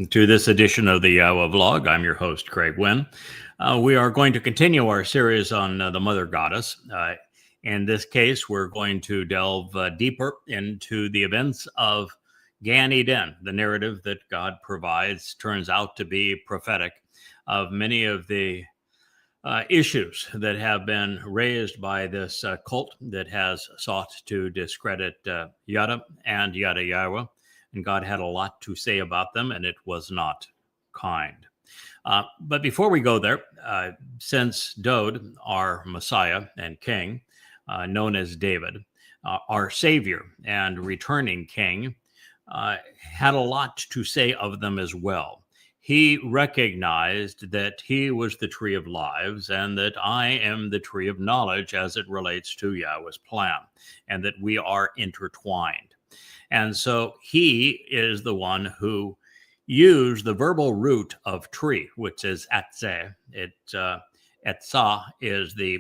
to this edition of the Yahweh Vlog. I'm your host, Craig Wynn. We are going to continue our series on the Mother Goddess. In this case, we're going to delve deeper into the events of Gan Eden. The narrative that God provides turns out to be prophetic of many of the issues that have been raised by this cult that has sought to discredit Yada and Yada Yahweh. And God had a lot to say about them, and it was not kind. But before we go there, since Dode, our Messiah and King, known as David, our Savior and returning King, had a lot to say of them as well. He recognized that he was the tree of lives and that I am the tree of knowledge as it relates to Yahweh's plan, and that we are intertwined. And so he is the one who used the verbal root of tree, which is atzeh. Etzah is the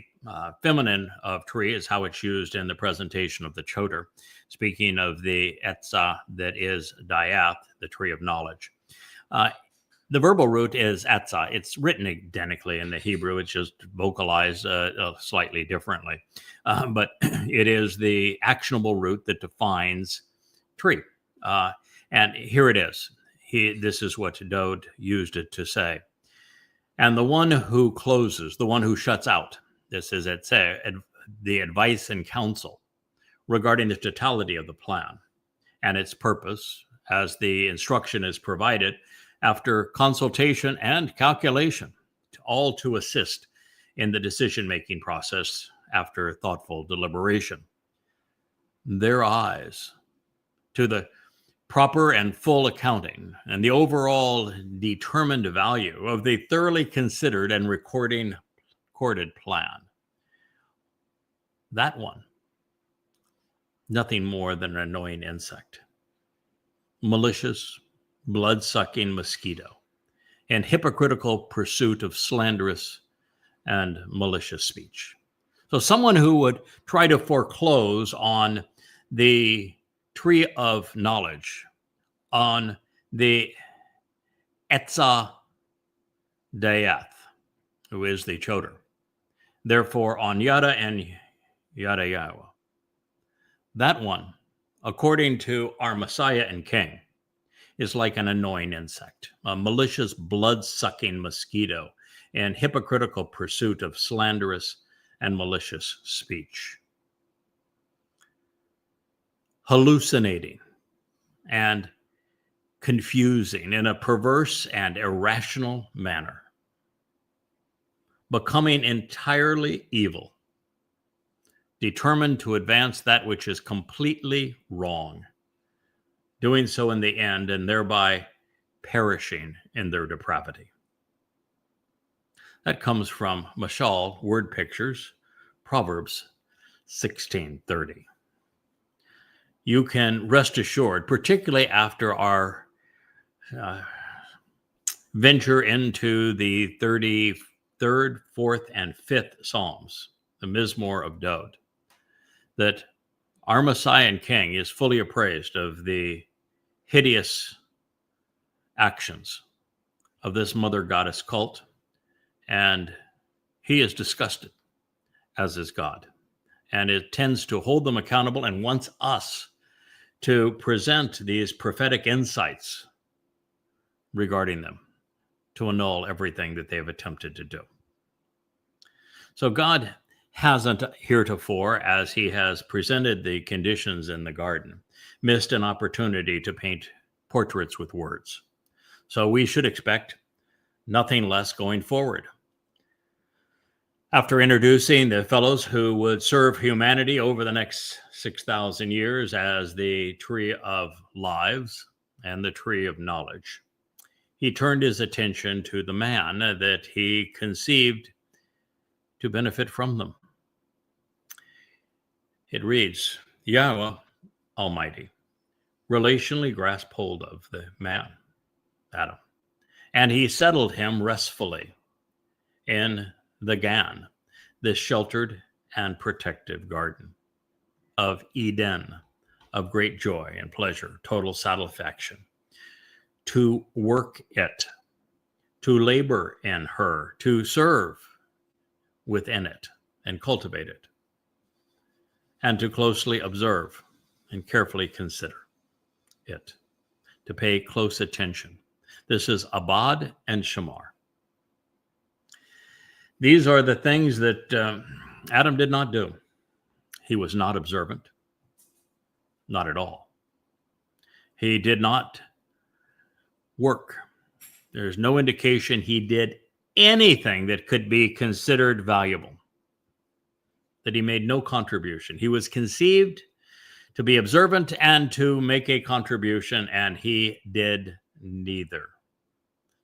feminine of tree, is how it's used in the presentation of the Choder. Speaking of the etzah that is diath, the tree of knowledge. The verbal root is atzah. It's written identically in the Hebrew. It's just vocalized slightly differently. But it is the actionable root that defines tree. And here it is. This is what Dode used it to say. And the one who closes, the one who shuts out, this is the advice and counsel regarding the totality of the plan and its purpose, as the instruction is provided after consultation and calculation, all to assist in the decision-making process after thoughtful deliberation. Their eyes to the proper and full accounting and the overall determined value of the thoroughly considered and recorded plan. That one, nothing more than an annoying insect, malicious, blood-sucking mosquito, and hypocritical pursuit of slanderous and malicious speech. So someone who would try to foreclose on the tree of knowledge, on the Etzah Dayath, who is the Choder. Therefore, on Yada and Yada Yahweh. That one, according to our Messiah and King, is like an annoying insect, a malicious, blood-sucking mosquito, and hypocritical pursuit of slanderous and malicious speech. Hallucinating and confusing in a perverse and irrational manner, becoming entirely evil, determined to advance that which is completely wrong, doing so in the end and thereby perishing in their depravity. That comes from Mashal Word Pictures, Proverbs 16:30. You can rest assured, particularly after our venture into the 33rd, 4th, and 5th Psalms, the Mizmor of Dode, that our Messiah and King is fully appraised of the hideous actions of this mother goddess cult, and he is disgusted, as is God. And it tends to hold them accountable and wants us to present these prophetic insights regarding them to annul everything that they've attempted to do. So God hasn't heretofore, as he has presented the conditions in the garden, missed an opportunity to paint portraits with words. So we should expect nothing less going forward. After introducing the fellows who would serve humanity over the next 6,000 years as the tree of lives and the tree of knowledge, he turned his attention to the man that he conceived to benefit from them. It reads, Yahweh Almighty relationally grasped hold of the man, Adam, and he settled him restfully in the Gan, this sheltered and protective garden of Eden, of great joy and pleasure, total satisfaction, to work it, to labor in her, to serve within it and cultivate it, and to closely observe and carefully consider it, to pay close attention. This is Abad and Shamar. These are the things that Adam did not do. He was not observant, not at all. He did not work. There's no indication he did anything that could be considered valuable, that he made no contribution. He was conceived to be observant and to make a contribution, and he did neither.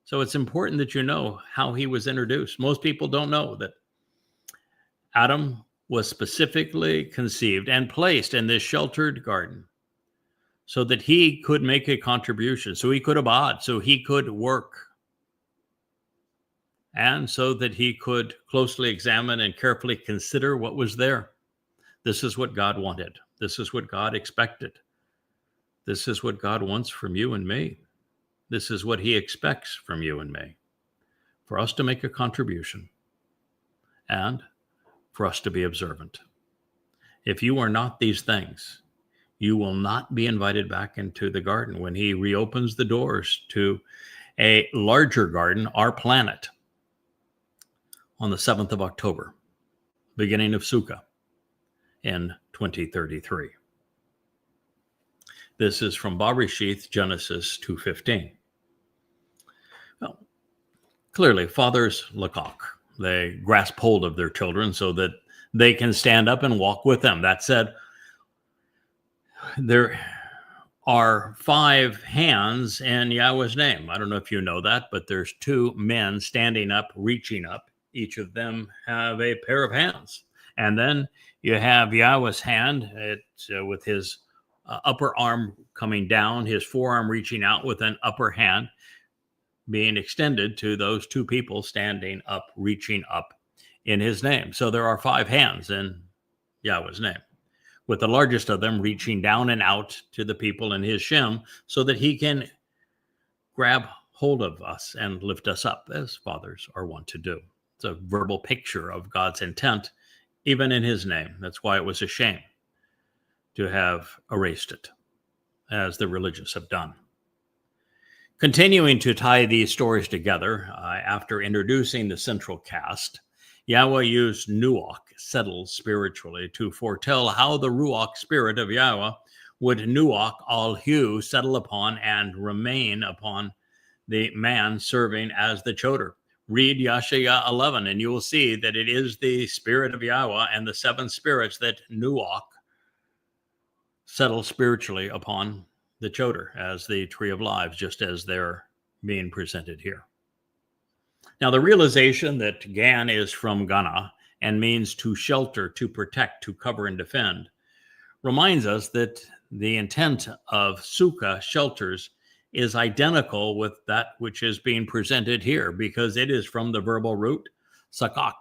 So it's important that you know how he was introduced. Most people don't know that Adam was specifically conceived and placed in this sheltered garden so that he could make a contribution, so he could abide, so he could work, and so that he could closely examine and carefully consider what was there. This is what God wanted. This is what God expected. This is what God wants from you and me. This is what he expects from you and me, for us to make a contribution and for us to be observant. If you are not these things, you will not be invited back into the garden when he reopens the doors to a larger garden, our planet, on the 7th of October, beginning of Sukkah in 2033. This is from Bereshith, Genesis 2:15. Well, clearly, fathers lakach. They grasp hold of their children so that they can stand up and walk with them. That said, there are 5 hands in Yahweh's name. I don't know if you know that, but there's 2 men standing up, reaching up. Each of them have a pair of hands. And then you have Yahweh's hand with his upper arm coming down, his forearm reaching out with an upper hand being extended to those 2 people standing up, reaching up in his name. So there are 5 hands in Yahweh's name, with the largest of them reaching down and out to the people in his Shem so that he can grab hold of us and lift us up, as fathers are wont to do. It's a verbal picture of God's intent, even in his name. That's why it was a shame to have erased it, as the religious have done. Continuing to tie these stories together, after introducing the central cast, Yahweh used Nuach, settled spiritually, to foretell how the Ruach spirit of Yahweh would Nuach al-Hu, settle upon and remain upon the man serving as the choder. Read Yashaya 11, and you will see that it is the spirit of Yahweh and the 7 spirits that Nuach settle spiritually upon the choder as the tree of lives, just as they're being presented here. Now, the realization that Gan is from Gana and means to shelter, to protect, to cover, and defend reminds us that the intent of Sukkah, shelters, is identical with that which is being presented here, because it is from the verbal root sakak,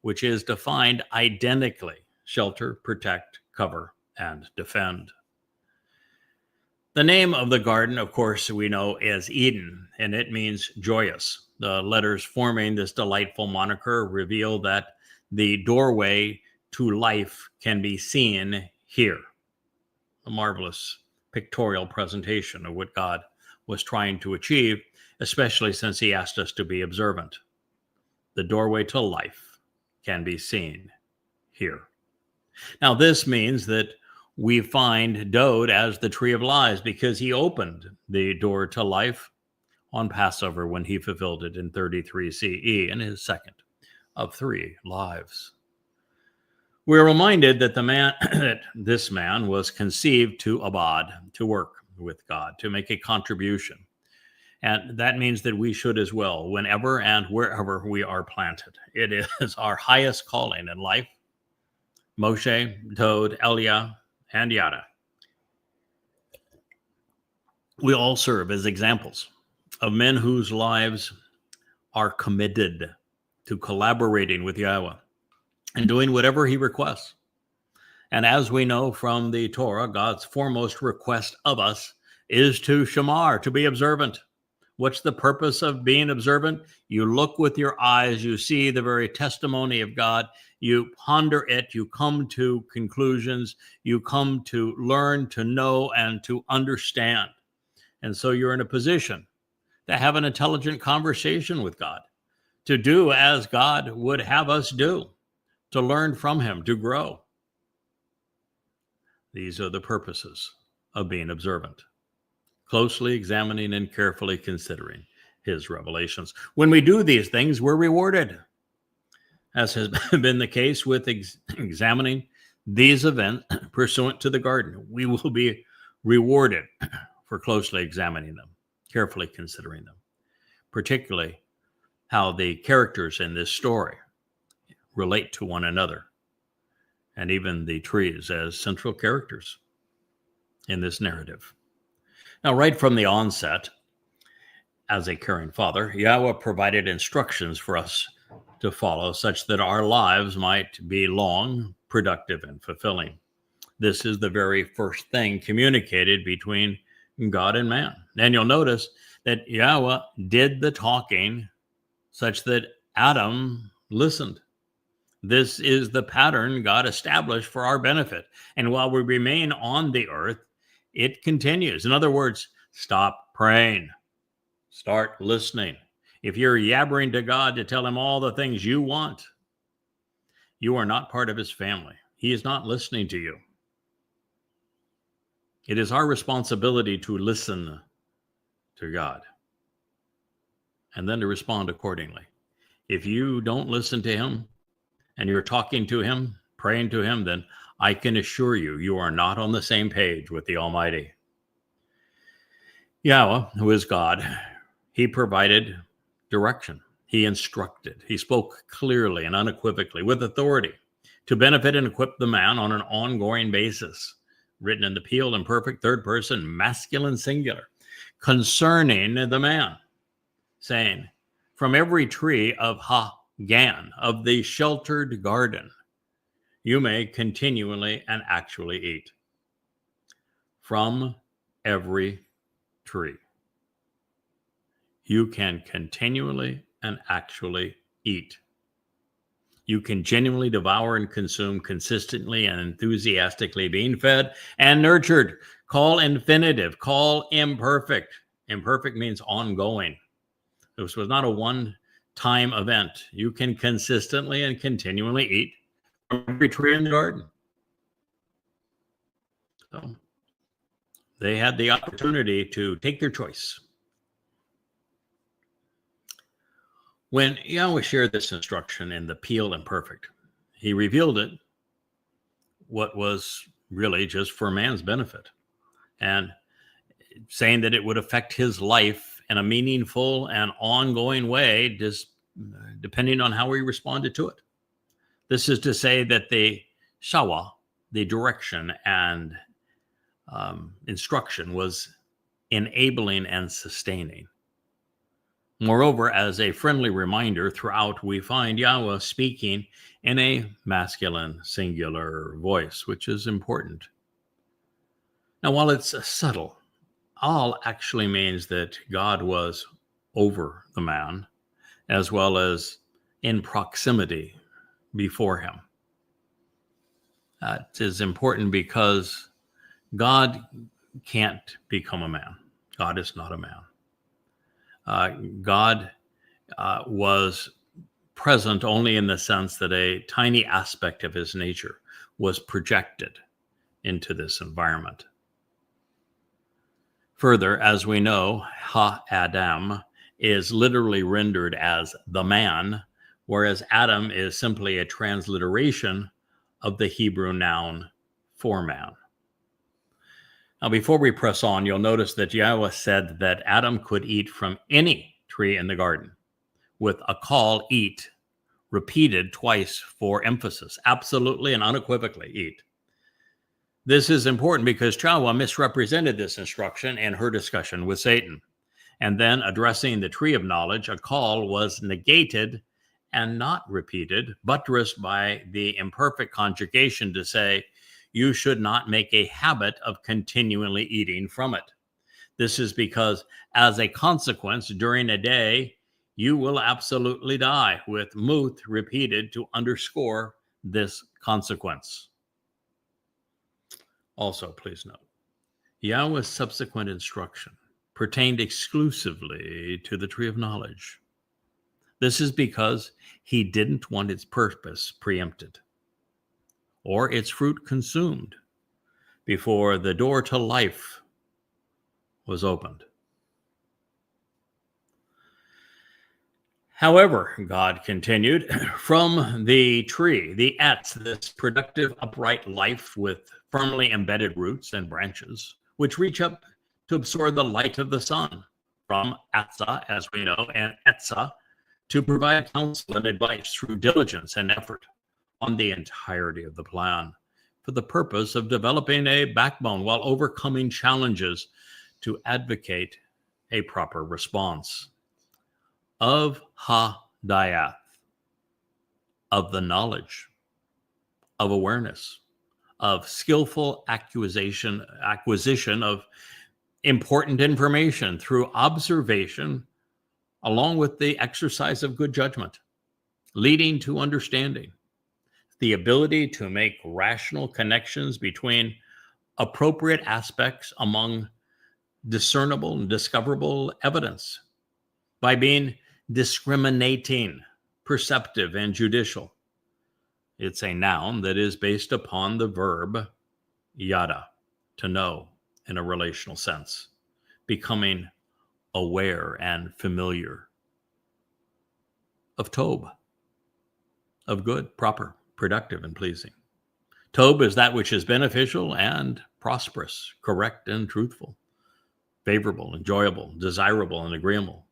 which is defined identically: shelter, protect, cover, and defend. The name of the garden, of course, we know is Eden, and it means joyous. The letters forming this delightful moniker reveal that the doorway to life can be seen here. A marvelous pictorial presentation of what God was trying to achieve, especially since he asked us to be observant. The doorway to life can be seen here. Now, this means that we find Dode as the tree of lives because he opened the door to life on Passover when he fulfilled it in 33 CE in his second of 3 lives. We're reminded that this man was conceived to abad, to work with God, to make a contribution. And that means that we should as well, whenever and wherever we are planted. It is our highest calling in life. Moshe, Dode, Elia, and Yada. We all serve as examples of men whose lives are committed to collaborating with Yahweh and doing whatever he requests. And as we know from the Torah, God's foremost request of us is to shamar, to be observant. What's the purpose of being observant? You look with your eyes, you see the very testimony of God, you ponder it, you come to conclusions, you come to learn, to know, and to understand. And so you're in a position to have an intelligent conversation with God, to do as God would have us do, to learn from him, to grow. These are the purposes of being observant, closely examining and carefully considering his revelations. When we do these things, we're rewarded, as has been the case with examining these events pursuant to the garden. We will be rewarded for closely examining them, carefully considering them, particularly how the characters in this story relate to one another, and even the trees as central characters in this narrative. Now, right from the onset, as a caring father, Yahweh provided instructions for us to follow such that our lives might be long, productive, and fulfilling. This is the very first thing communicated between God and man. And you'll notice that Yahweh did the talking such that Adam listened. This is the pattern God established for our benefit. And while we remain on the earth, it continues. In other words, stop praying. Start listening. If you're yabbering to God to tell him all the things you want, you are not part of his family. He is not listening to you. It is our responsibility to listen to God and then to respond accordingly. If you don't listen to him and you're talking to him, praying to him, then I can assure you, you are not on the same page with the Almighty. Yahweh, who is God, he provided direction. He instructed. He spoke clearly and unequivocally with authority to benefit and equip the man on an ongoing basis, written in the Peeled and Perfect third person, masculine singular, concerning the man, saying, from every tree of Ha-gan, of the sheltered garden, you may continually and actually eat. From every tree, you can continually and actually eat. You can genuinely devour and consume consistently and enthusiastically, being fed and nurtured. Call infinitive, call imperfect. Imperfect means ongoing. This was not a one-time event. You can consistently and continually eat from every tree in the garden. So they had the opportunity to take their choice. When Yahweh shared this instruction in the Peeled and Perfect, he revealed it, what was really just for man's benefit, and saying that it would affect his life in a meaningful and ongoing way, just depending on how he responded to it. This is to say that the shawa, the direction and instruction, was enabling and sustaining. Moreover, as a friendly reminder, throughout we find Yahweh speaking in a masculine singular voice, which is important. Now, while it's subtle, all actually means that God was over the man, as well as in proximity before him. It is important because God can't become a man. God is not a man. God was present only in the sense that a tiny aspect of his nature was projected into this environment. Further, as we know, Ha-Adam is literally rendered as the man, whereas Adam is simply a transliteration of the Hebrew noun for man. Now, before we press on, you'll notice that Yahweh said that Adam could eat from any tree in the garden, with a call, eat, repeated twice for emphasis, absolutely and unequivocally eat. This is important because Chawah misrepresented this instruction in her discussion with Satan. And then addressing the tree of knowledge, a call was negated and not repeated, buttressed by the imperfect conjugation to say, you should not make a habit of continually eating from it. This is because, as a consequence, during a day, you will absolutely die, with Muth repeated to underscore this consequence. Also, please note, Yahweh's subsequent instruction pertained exclusively to the tree of knowledge. This is because he didn't want its purpose preempted or its fruit consumed before the door to life was opened. However, God continued, from the tree, the etz, this productive, upright life with firmly embedded roots and branches, which reach up to absorb the light of the sun, from atza, as we know, and etza, to provide counsel and advice through diligence and effort on the entirety of the plan, for the purpose of developing a backbone while overcoming challenges to advocate a proper response. Of ha-dayath, of the knowledge, of awareness, of skillful acquisition of important information through observation, along with the exercise of good judgment, leading to understanding, the ability to make rational connections between appropriate aspects among discernible and discoverable evidence, by being discriminating, perceptive, and judicial. It's a noun that is based upon the verb yada, to know in a relational sense, becoming aware and familiar of tob, of good, proper, productive, and pleasing. Tob is that which is beneficial and prosperous, correct and truthful, favorable, enjoyable, desirable, and agreeable,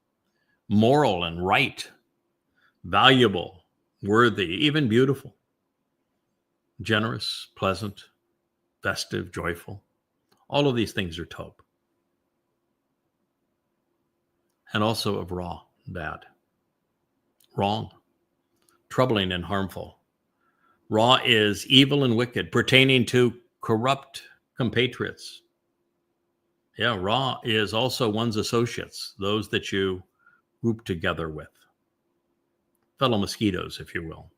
moral and right, valuable, worthy, even beautiful, generous, pleasant, festive, joyful. All of these things are tob. And also of ra, bad, wrong, troubling, and harmful. Ra is evil and wicked, pertaining to corrupt compatriots. Yeah, ra is also one's associates, those that you group together with, fellow mosquitoes, if you will.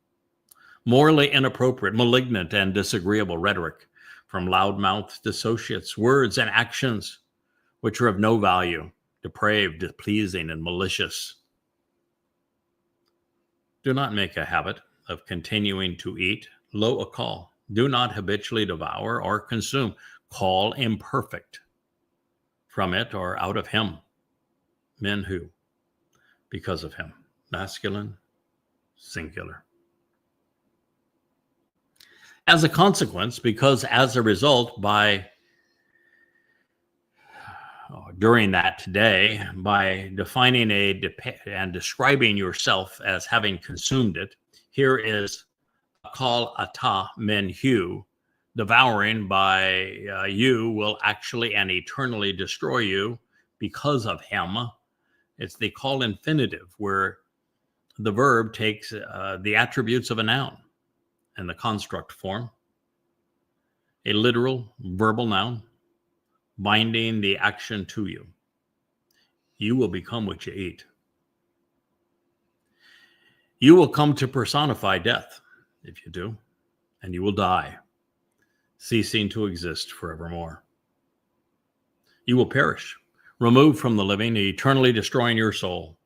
Morally inappropriate, malignant, and disagreeable rhetoric from loud-mouthed associates, words and actions which are of no value, depraved, displeasing, and malicious. Do not make a habit of continuing to eat. Lo akal. Do not habitually devour or consume. Call imperfect from it or out of him. Men who, because of him. Masculine, singular. As a consequence, because as a result, during that day, by defining and describing yourself as having consumed it, here is kal ata men hu, devouring by you will actually and eternally destroy you because of him. It's the call infinitive, where the verb takes the attributes of a noun in the construct form, a literal verbal noun, binding the action to you. You will become what you eat. You will come to personify death, if you do, and you will die, ceasing to exist forevermore. You will perish, removed from the living, eternally destroying your soul.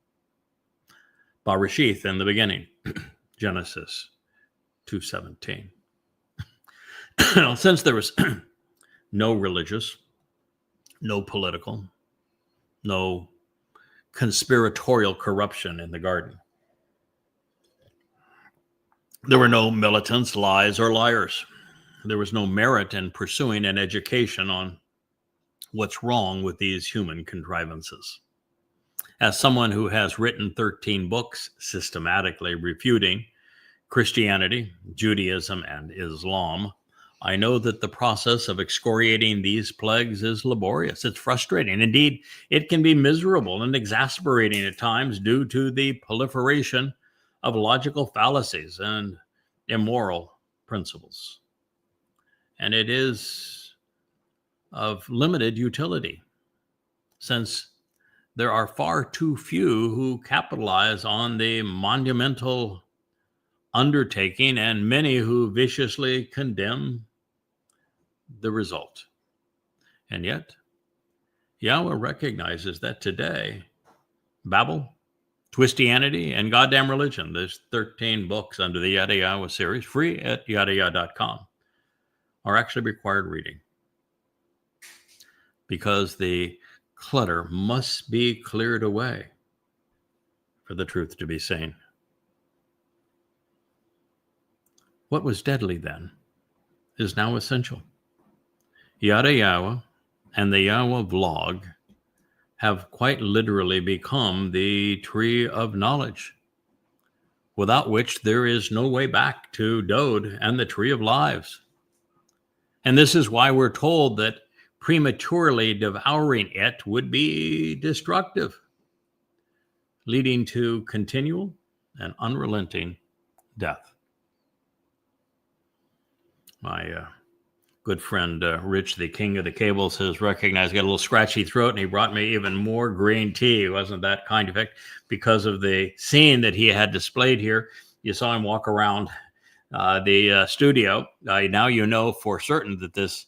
Barashith in the beginning, Genesis 2:17. Since there was no religious, no political, no conspiratorial corruption in the garden, there were no militants, lies, or liars. There was no merit in pursuing an education on what's wrong with these human contrivances. As someone who has written 13 books systematically refuting Christianity, Judaism, and Islam, I know that the process of excoriating these plagues is laborious. It's frustrating. Indeed, it can be miserable and exasperating at times due to the proliferation of logical fallacies and immoral principles. And it is of limited utility. since there are far too few who capitalize on the monumental undertaking and many who viciously condemn the result. And yet, Yahweh recognizes that today, Babel, Twistianity, and Goddamn Religion, there's 13 books under the Yada Yahweh series, free at yadayah.com, are actually required reading, because the clutter must be cleared away for the truth to be seen. What was deadly then is now essential. Yada Yahweh and the Yahweh vlog have quite literally become the tree of knowledge, without which there is no way back to Dode and the tree of lives. And this is why we're told that prematurely devouring it would be destructive, leading to continual and unrelenting death. My good friend Rich, the king of the cables, has recognized I got a little scratchy throat, and he brought me even more green tea. Wasn't that kind of it? Because of the scene that he had displayed here. You saw him walk around the studio. Now you know for certain that this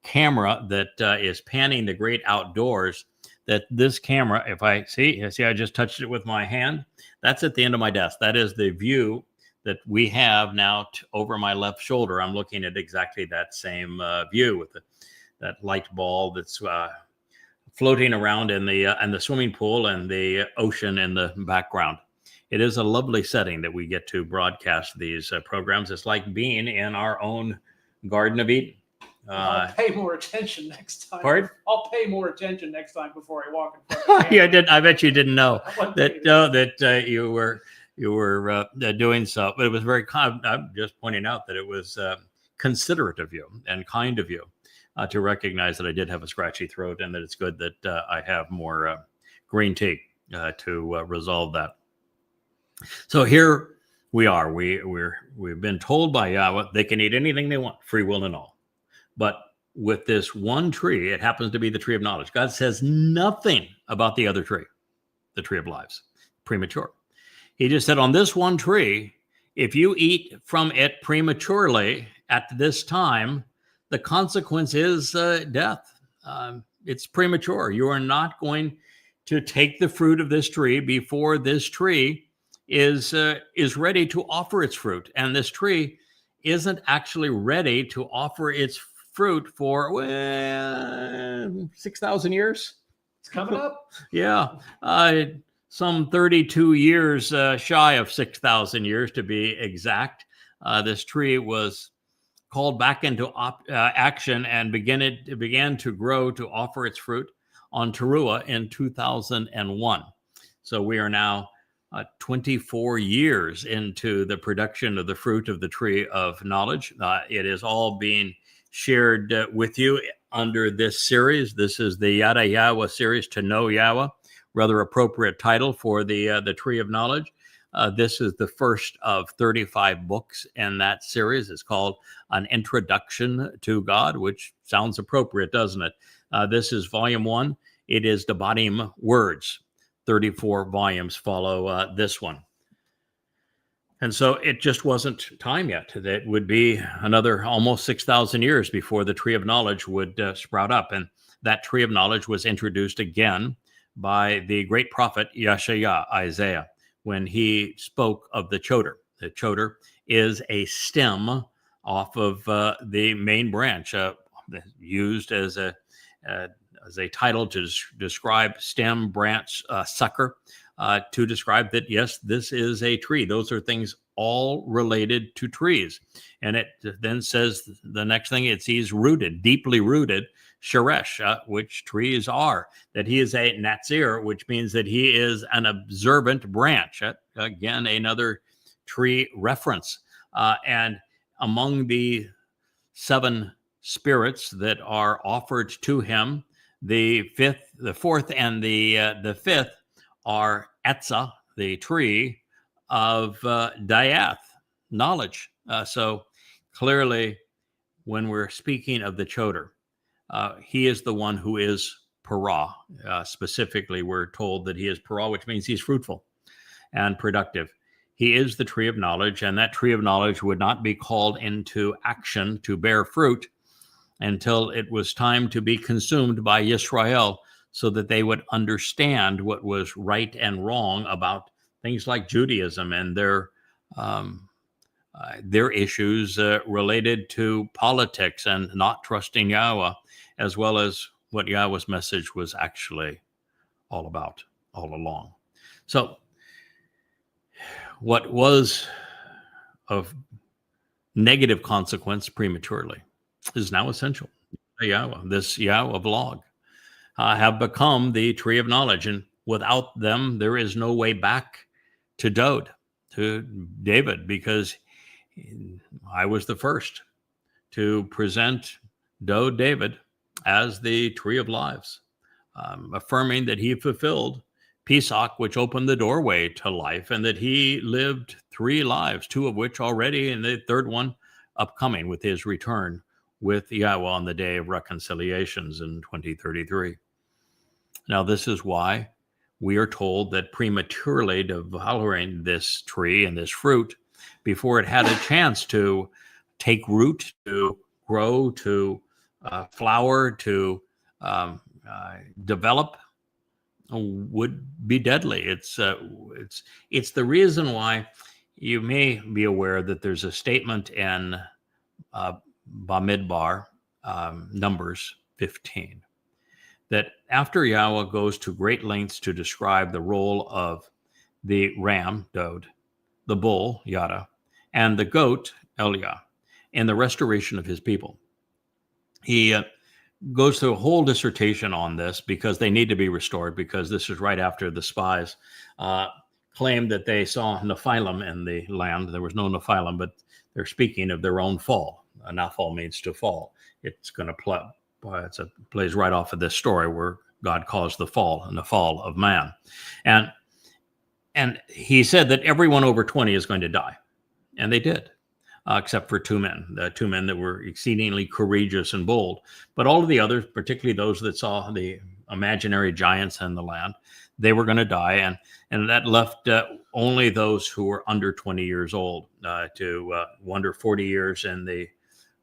camera that is panning the great outdoors, that this camera, if I see, I just touched it with my hand. That's at the end of my desk. That is the view that we have now over my left shoulder. I'm looking at exactly that same view with that light ball that's floating around in the swimming pool and the ocean in the background. It is a lovely setting that we get to broadcast these programs. It's like being in our own Garden of Eden. I'll pay more attention next time. Pardon? I'll pay more attention next time before I walk in front of the Yeah, I bet you didn't know that that you were doing so. But it was very kind. I'm just pointing out that it was considerate of you and kind of you to recognize that I did have a scratchy throat, and that it's good that I have more green tea to resolve that. So here we are. We've been told by Yahweh they can eat anything they want, free will and all. But with this one tree, it happens to be the tree of knowledge. God says nothing about the other tree, the tree of lives, premature. He just said, on this one tree, if you eat from it prematurely at this time, the consequence is death. It's premature. You are not going to take the fruit of this tree before this tree is ready to offer its fruit. And this tree isn't actually ready to offer its fruit for 6,000 years. It's coming up. Yeah. Some 32 years shy of 6,000 years to be exact. This tree was called back into action and began to grow to offer its fruit on Teruah in 2001. So we are now 24 years into the production of the fruit of the tree of knowledge. It is all being shared with you under this series. This is the Yada Yahweh series, To Know Yahweh, rather appropriate title for the tree of knowledge. This is the first of 35 books in that series. It's called An Introduction to God, which sounds appropriate, doesn't it? This is volume 1. It is Debatim Words. 34 volumes follow this one. And so it just wasn't time yet. It would be another almost 6,000 years before the tree of knowledge would sprout up. And that tree of knowledge was introduced again by the great prophet Yeshaya, Isaiah, when he spoke of the choder. The choder is a stem off of the main branch, used as a title to describe stem, branch, sucker, to describe that, yes, this is a tree. Those are things all related to trees. And it then says the next thing, he's rooted, deeply rooted, Sheresh, which trees are, that he is a Nazir, which means that he is an observant branch. Again, another tree reference. And among the 7 spirits that are offered to him, the fourth, and the fifth are Etzah, the tree of Diath, knowledge. So clearly, when we're speaking of the choder, he is the one who is para. Specifically, we're told that he is para, which means he's fruitful and productive. He is the tree of knowledge, and that tree of knowledge would not be called into action to bear fruit until it was time to be consumed by Israel, so that they would understand what was right and wrong about things like Judaism and their issues related to politics and not trusting Yahweh, as well as what Yahweh's message was actually all about all along. So what was of negative consequence prematurely is now essential. Yahweh, this Yahweh vlog, have become the tree of knowledge. And without them, there is no way back to David, because I was the first to present David as the tree of lives, affirming that he fulfilled Pesach, which opened the doorway to life, and that he lived 3 lives, 2 of which already, and the third one upcoming with his return with Yahweh on the day of reconciliations in 2033. Now, this is why we are told that prematurely devouring this tree and this fruit before it had a chance to take root, to grow, to flower, to develop, would be deadly. It's the reason why you may be aware that there's a statement in Bamidbar, Numbers 15, that after Yahweh goes to great lengths to describe the role of the ram, Dod, the bull, Yada, and the goat, Elia, in the restoration of his people, he goes through a whole dissertation on this, because they need to be restored, because this is right after the spies claimed that they saw Nephilim in the land. There was no Nephilim, but they're speaking of their own fall. Naphal means to fall. It's going to plays right off of this story where God caused the fall of man. And he said that everyone over 20 is going to die. And they did. Except for 2 men, the 2 men that were exceedingly courageous and bold. But all of the others, particularly those that saw the imaginary giants in the land, they were going to die. And that left only those who were under 20 years old to wander 40 years in the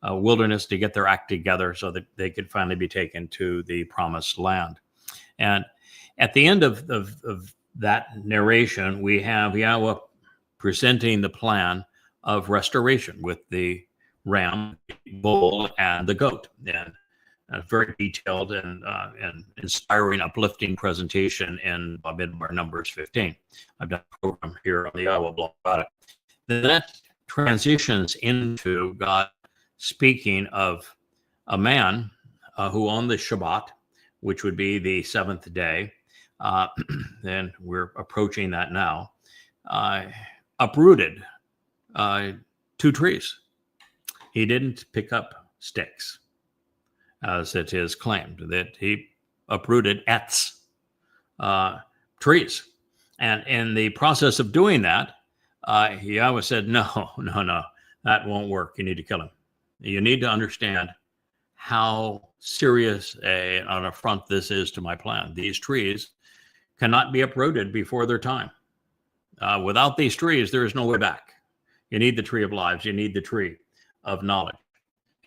wilderness to get their act together so that they could finally be taken to the promised land. And at the end of that narration, we have Yahweh presenting the plan of restoration with the ram, bull, and the goat, and a very detailed and inspiring, uplifting presentation in Bamidbar Numbers 15. I've done a program here on the Yahweh blog about it. Then that transitions into God speaking of a man who on the Shabbat, which would be the 7th day, and we're approaching that now, uprooted 2 trees. He didn't pick up sticks, as it is claimed, that he uprooted trees. And in the process of doing that, Yahweh said, no, that won't work. You need to kill him. You need to understand how serious an affront this is to my plan. These trees cannot be uprooted before their time. Without these trees, there is no way back. You need the tree of lives. You need the tree of knowledge.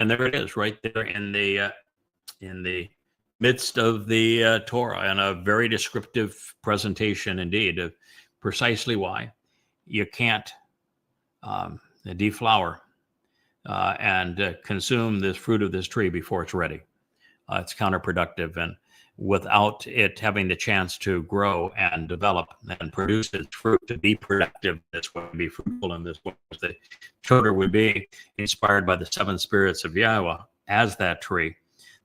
And there it is, right there in the midst of the Torah, and a very descriptive presentation indeed of precisely why you can't deflower and consume this fruit of this tree before it's ready. It's counterproductive, and without it having the chance to grow and develop and produce its fruit, to be productive this way, be fruitful in this way, the Torah would be inspired by the 7 spirits of Yahweh as that tree,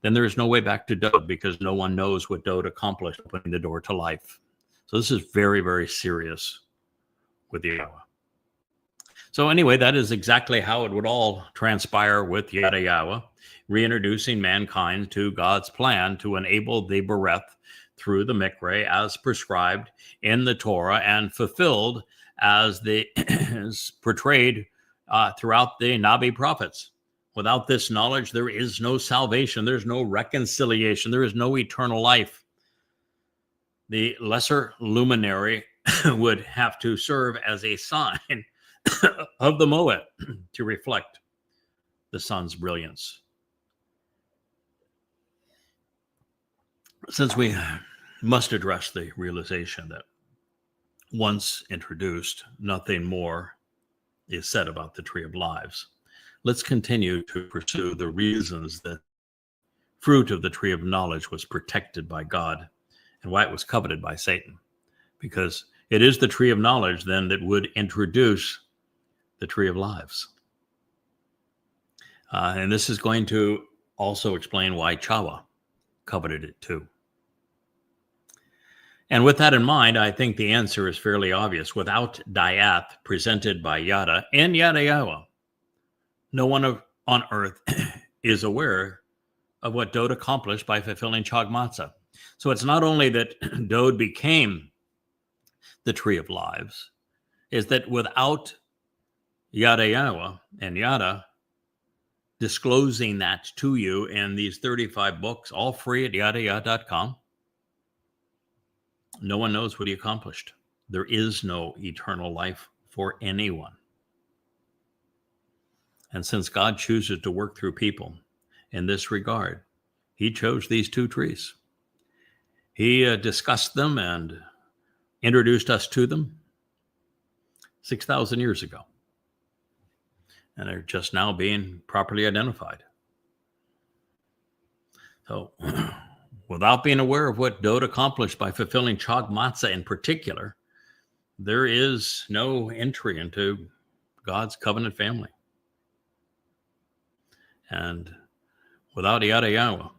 then there is no way back to Dod, because no one knows what Dod accomplished, opening the door to life. So this is very, very serious with Yahweh. So anyway, that is exactly how it would all transpire with Yada Yahweh, reintroducing mankind to God's plan to enable the Bereth through the Mikra as prescribed in the Torah and fulfilled as is portrayed throughout the Nabi prophets. Without this knowledge, there is no salvation. There's no reconciliation. There is no eternal life. the lesser luminary would have to serve as a sign of the Moed to reflect the sun's brilliance. Since we must address the realization that once introduced, nothing more is said about the Tree of Lives, let's continue to pursue the reasons that fruit of the Tree of Knowledge was protected by God and why it was coveted by Satan. Because it is the Tree of Knowledge then that would introduce the Tree of Lives. And this is going to also explain why Chawa coveted it too. And with that in mind, I think the answer is fairly obvious. Without Dyath presented by Yada and Yadayawa, no one on earth is aware of what Dode accomplished by fulfilling Chagmatsa. So it's not only that Dode became the Tree of Lives, is that without Yadayawa and Yada disclosing that to you in these 35 books, all free at yadaya.com, no one knows what he accomplished. There is no eternal life for anyone. And since God chooses to work through people in this regard, he chose these two trees. He discussed them and introduced us to them 6,000 years ago. And they're just now being properly identified. So, without being aware of what Dode accomplished by fulfilling Chagmatsa in particular, there is no entry into God's covenant family. And without Yadayawa,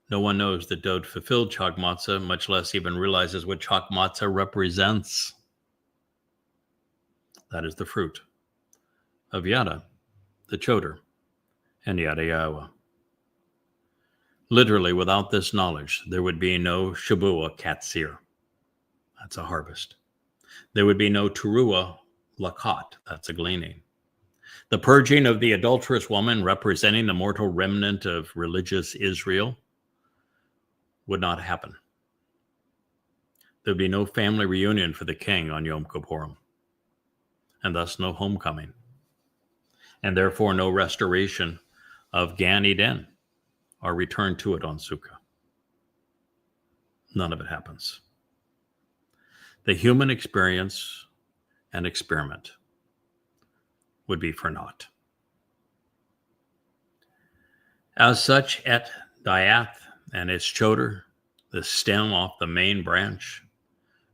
no one knows that Dode fulfilled Chagmatsa, much less even realizes what Chagmatsa represents. That is the fruit of Yada, the Choder, and Yadayawa. Literally, without this knowledge, there would be no Shabua Katsir. That's a harvest. There would be no Teruah Lakat. That's a gleaning. The purging of the adulterous woman, representing the mortal remnant of religious Israel, would not happen. There'd be no family reunion for the king on Yom Kippurim, and thus no homecoming, and therefore no restoration of Gan Eden or return to it on Sukkah. None of it happens. The human experience and experiment would be for naught. As such, Et Dyath and its Choder, the stem off the main branch,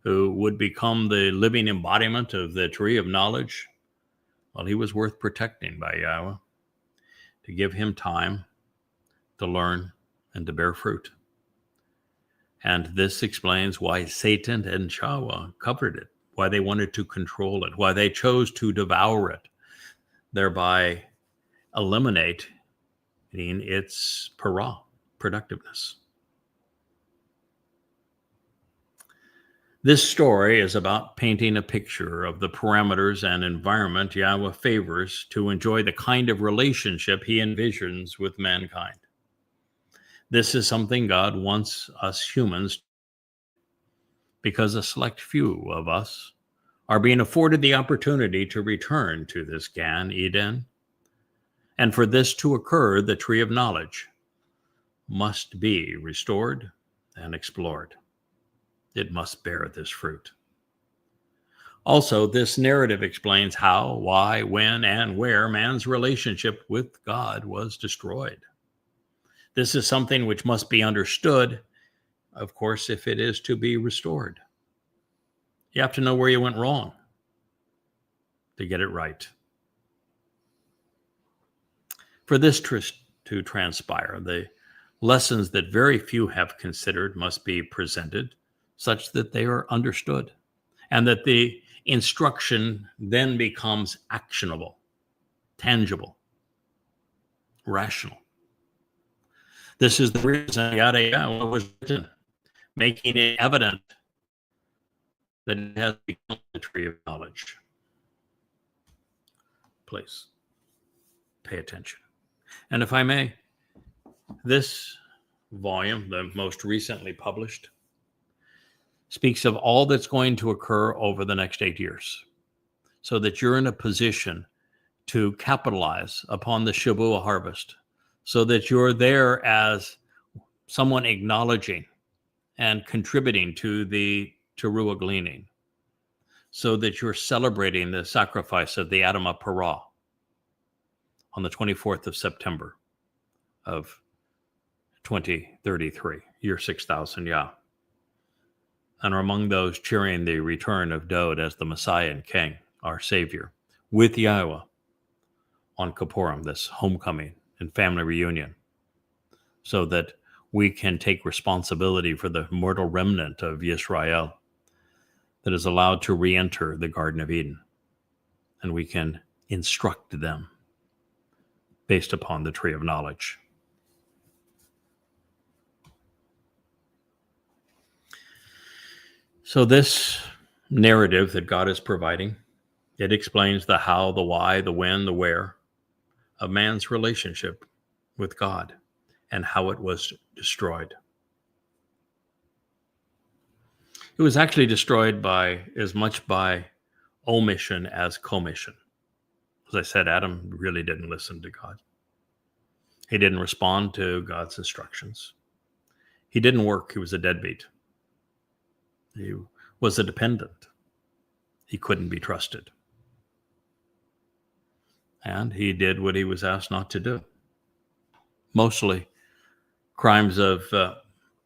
who would become the living embodiment of the Tree of Knowledge, well, he was worth protecting by Yahweh to give him time to learn and to bear fruit. And this explains why Satan and Chawa covered it, why they wanted to control it, why they chose to devour it, thereby eliminating its productiveness. This story is about painting a picture of the parameters and environment Yahweh favors to enjoy the kind of relationship he envisions with mankind. This is something God wants us humans, because a select few of us are being afforded the opportunity to return to this Gan Eden. And for this to occur, the Tree of Knowledge must be restored and explored. It must bear this fruit. Also, this narrative explains how, why, when, and where man's relationship with God was destroyed. This is something which must be understood, of course, if it is to be restored. You have to know where you went wrong to get it right. For this to transpire, the lessons that very few have considered must be presented such that they are understood, and that the instruction then becomes actionable, tangible, rational. This is the reason Yadayawa was written, making it evident that it has become the Tree of Knowledge. Please pay attention. And if I may, this volume, the most recently published, speaks of all that's going to occur over the next 8 years, so that you're in a position to capitalize upon the Shavua harvest, so that you're there as someone acknowledging and contributing to the Teruah gleaning, so that you're celebrating the sacrifice of the Adamah Parah on the 24th of September of 2033, year 6000 Yah, and are among those cheering the return of Dowd as the Messiah and King, our Savior, with Yahweh on Kippurim, this homecoming and family reunion, so that we can take responsibility for the mortal remnant of Yisrael that is allowed to re-enter the Garden of Eden, and we can instruct them based upon the tree of knowledge. So this narrative that God is providing, it explains the how, the why, the when, the where of man's relationship with God and how it was destroyed. It was actually destroyed by as much by omission as commission. As I said, Adam really didn't listen to God. He didn't respond to God's instructions. He didn't work. He was a deadbeat. He was a dependent. He couldn't be trusted. And he did what he was asked not to do. Mostly crimes of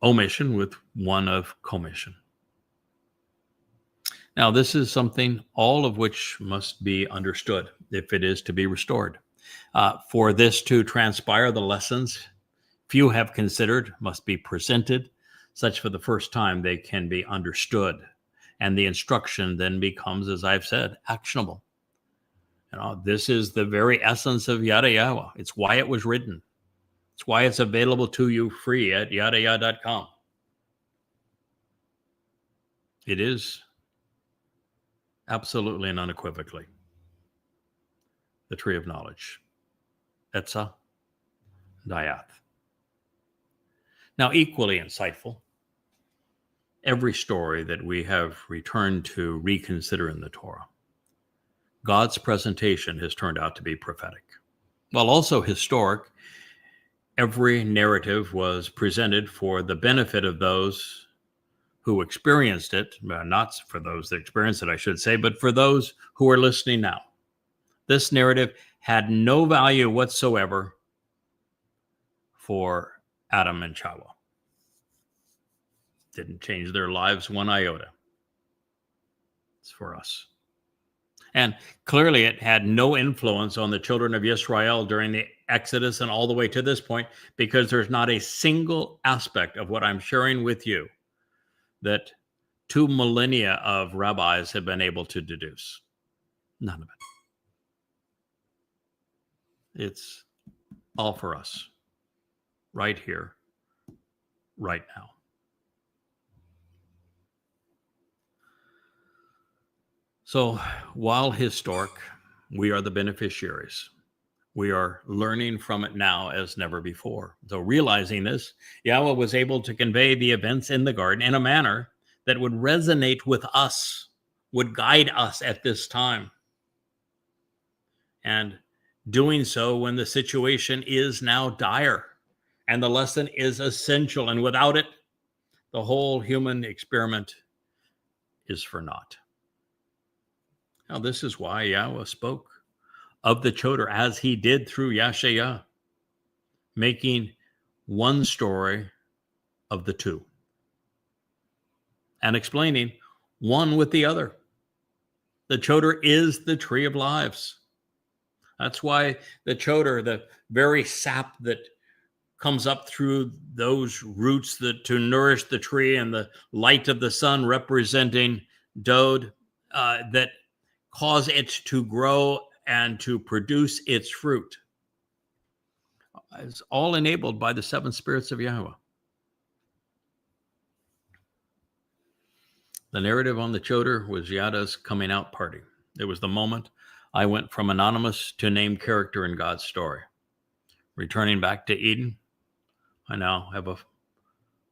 omission with one of commission. Now, this is something all of which must be understood if it is to be restored. For this to transpire, the lessons few have considered must be presented, such for the first time they can be understood. And the instruction then becomes, as I've said, actionable. This is the very essence of Yada Yahweh. It's why it was written. It's why it's available to you free at yadayah.com. It is absolutely and unequivocally the tree of knowledge. Etzah, Dayath. Now, equally insightful, every story that we have returned to reconsider in the Torah, God's presentation has turned out to be prophetic. While also historic, every narrative was presented for the benefit of those who experienced it, not for those that experienced it, I should say, but for those who are listening now. This narrative had no value whatsoever for Adam and Chava. Didn't change their lives one iota. It's for us. And clearly it had no influence on the children of Israel during the Exodus and all the way to this point, because there's not a single aspect of what I'm sharing with you that 2 millennia of rabbis have been able to deduce. None of it. It's all for us, right here, right now. So while historic, we are the beneficiaries. We are learning from it now as never before. So realizing this, Yahweh was able to convey the events in the garden in a manner that would resonate with us, would guide us at this time. And doing so when the situation is now dire and the lesson is essential. And without it, the whole human experiment is for naught. Now, this is why Yahweh spoke of the Choder as he did through Yashayah, making one story of the two and explaining one with the other. The Choder is the tree of lives. That's why the Choder, the very sap that comes up through those roots that to nourish the tree, and the light of the sun representing Dowd, that cause it to grow and to produce its fruit, is all enabled by the 7 spirits of Yahweh. The narrative on the Choder was Yada's coming out party. It was the moment I went from anonymous to named character in God's story. Returning back to Eden, I now have a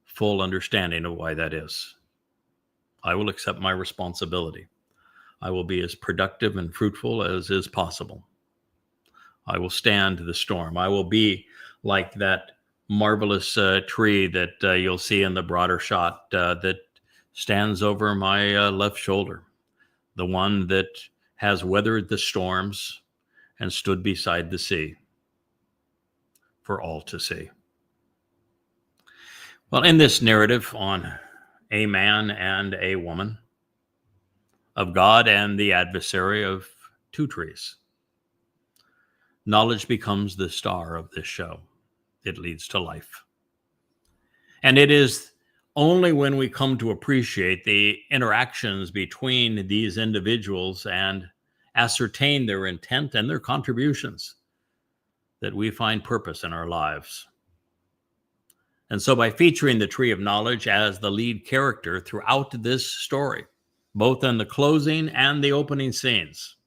full understanding of why that is. I will accept my responsibility. I will be as productive and fruitful as is possible. I will stand the storm. I will be like that marvelous tree that you'll see in the broader shot that stands over my left shoulder, the one that has weathered the storms and stood beside the sea for all to see. Well, in this narrative on a man and a woman, of God and the adversary of two trees, knowledge becomes the star of this show. It leads to life. And it is only when we come to appreciate the interactions between these individuals and ascertain their intent and their contributions that we find purpose in our lives. And so by featuring the tree of knowledge as the lead character throughout this story, both in the closing and the opening scenes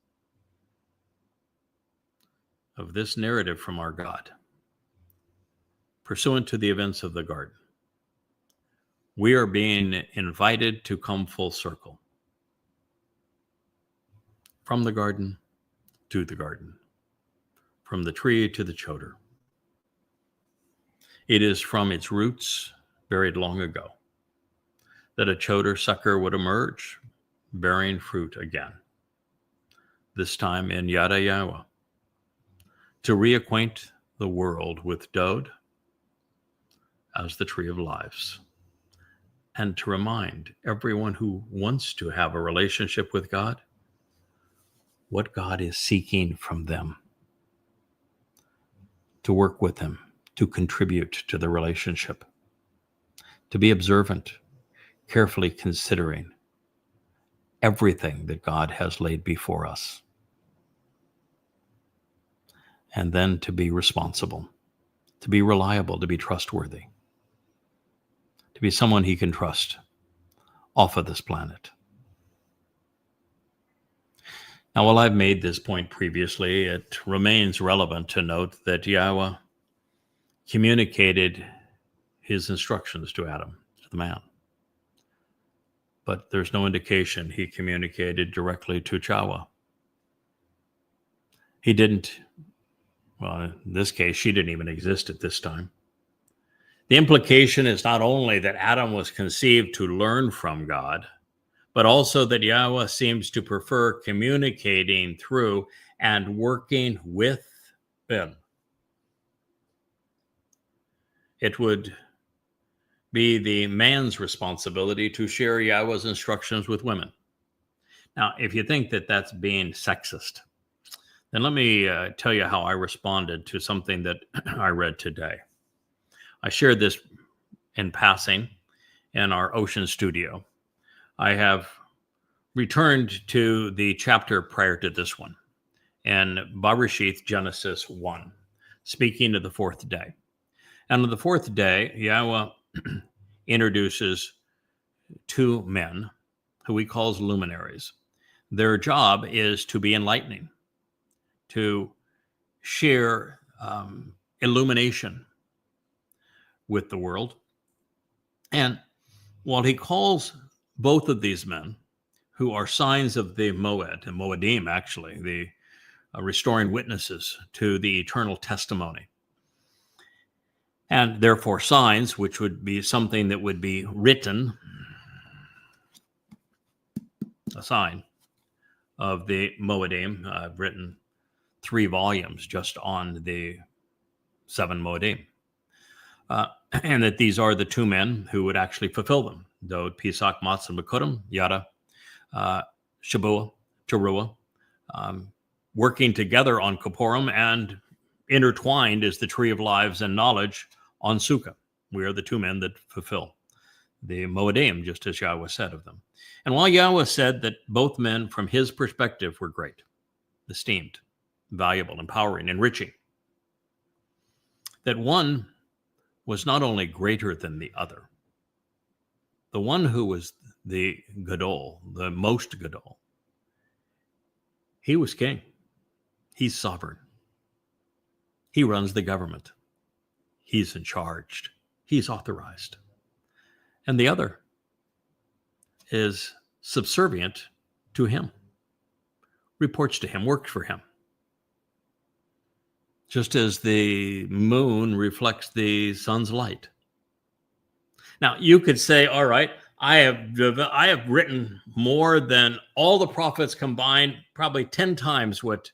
of this narrative from our God, pursuant to the events of the garden, we are being invited to come full circle. From the garden to the garden, from the tree to the choder. It is from its roots, buried long ago, that a choder sucker would emerge, bearing fruit again, this time in Yada Yahweh, to reacquaint the world with Dode as the tree of lives, and to remind everyone who wants to have a relationship with God what God is seeking from them, to work with Him, to contribute to the relationship, to be observant, carefully considering everything that God has laid before us, and then to be responsible, to be reliable, to be trustworthy, to be someone He can trust off of this planet. Now, while I've made this point previously, it remains relevant to note that Yahweh communicated His instructions to Adam, to the man. But there's no indication He communicated directly to Chawa. He didn't, well, in this case, she didn't even exist at this time. The implication is not only that Adam was conceived to learn from God, but also that Yahweh seems to prefer communicating through and working with Ben. It would be the man's responsibility to share Yahweh's instructions with women. Now, if you think that that's being sexist, then let me tell you how I responded to something that I read today. I shared this in passing in our Ocean studio. I have returned to the chapter prior to this one, in Bereshith, Genesis 1, speaking of the fourth day. And on the fourth day, Yahweh introduces two men who he calls luminaries. Their job is to be enlightening, to share illumination with the world. And while he calls both of these men, who are signs of the Moed, and Moedim actually, the restoring witnesses to the eternal testimony, and therefore signs, which would be something that would be written, a sign of the Moedim. I've written 3 volumes just on the 7 Moedim. And that these are the 2 men who would actually fulfill them. Dode, Pesach, Matz, and Bekurim, Yada, Shabua, Teruah, working together on Kippurim, and intertwined is the tree of lives and knowledge on Sukkah. We are the 2 men that fulfill the Moedim, just as Yahweh said of them. And while Yahweh said that both men, from his perspective, were great, esteemed, valuable, empowering, enriching, that one was not only greater than the other, the one who was the Gadol, the most Gadol, he was king. He's sovereign. He runs the government. He's in charge. He's authorized. And the other is subservient to him, reports to him, works for him. Just as the moon reflects the sun's light. Now, you could say, all right, I have written more than all the prophets combined, probably 10 times what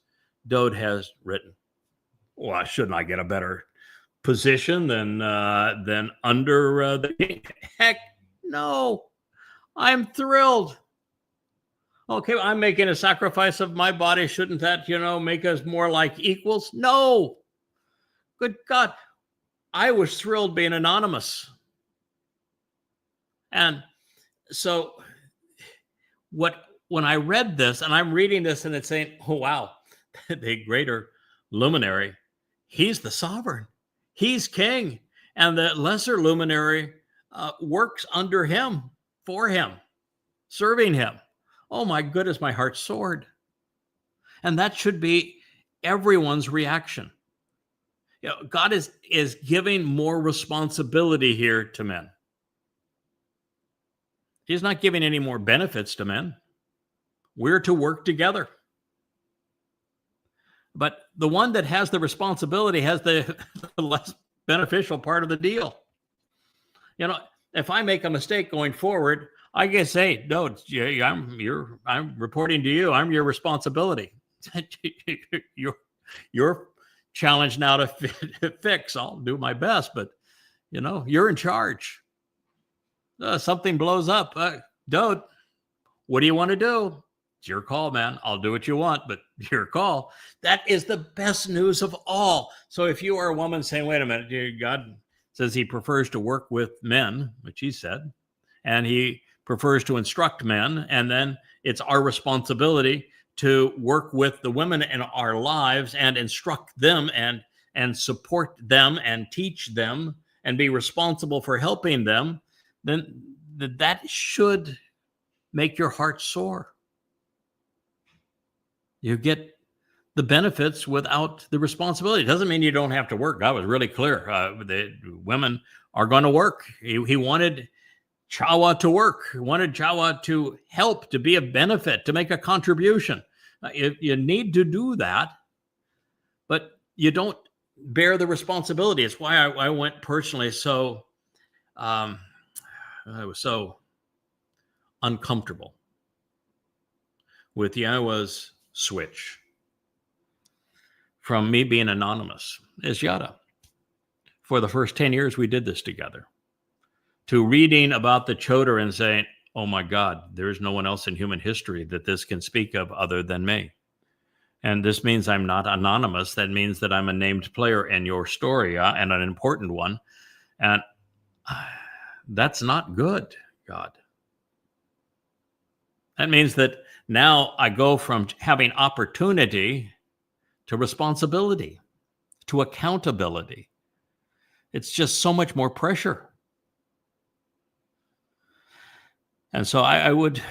Dowd has written. Well, shouldn't I get a better position than under the king? Heck, no. I'm thrilled. Okay, I'm making a sacrifice of my body. Shouldn't that, make us more like equals? No. Good God. I was thrilled being anonymous. And so when I read this, and I'm reading this and it's saying, oh, wow, the greater luminary, he's the sovereign. He's king. And the lesser luminary works under him, for him, serving him. Oh my goodness, my heart soared. And that should be everyone's reaction. God is giving more responsibility here to men. He's not giving any more benefits to men. We're to work together. But the one that has the responsibility has the less beneficial part of the deal. If I make a mistake going forward, I guess, hey, no, I'm reporting to you. I'm your responsibility. You're challenged now to fix. I'll do my best, but you're in charge. Something blows up. Dowd, what do you want to do? It's your call, man. I'll do what you want, but your call. That is the best news of all. So if you are a woman saying, wait a minute, God says he prefers to work with men, which he said, and he prefers to instruct men, and then it's our responsibility to work with the women in our lives and instruct them and support them and teach them and be responsible for helping them, then that should make your heart soar. You get the benefits without the responsibility. It doesn't mean you don't have to work. God was really clear. The women are going to work. He wanted Chawa to work. He wanted Chawa to help, to be a benefit, to make a contribution. You need to do that, but you don't bear the responsibility. It's why I went personally so, I was so uncomfortable with Yahweh's switch from me being anonymous as Yada. For the first 10 years, we did this together. To reading about the Chodar and saying, oh my God, there's no one else in human history that this can speak of other than me. And this means I'm not anonymous. That means that I'm a named player in your story, and an important one. And that's not good, God. That means that now I go from having opportunity to responsibility, to accountability. It's just so much more pressure. And so I would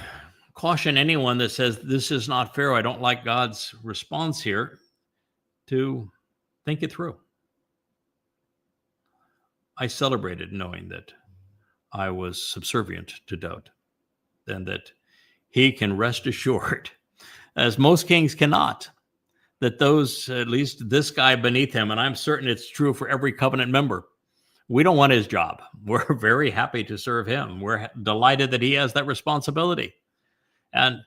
caution anyone that says this is not fair, I don't like God's response here, to think it through. I celebrated knowing that I was subservient to Dowd, and that he can rest assured, as most kings cannot, that those, at least this guy beneath him, and I'm certain it's true for every covenant member, we don't want his job. We're very happy to serve him. We're delighted that he has that responsibility. And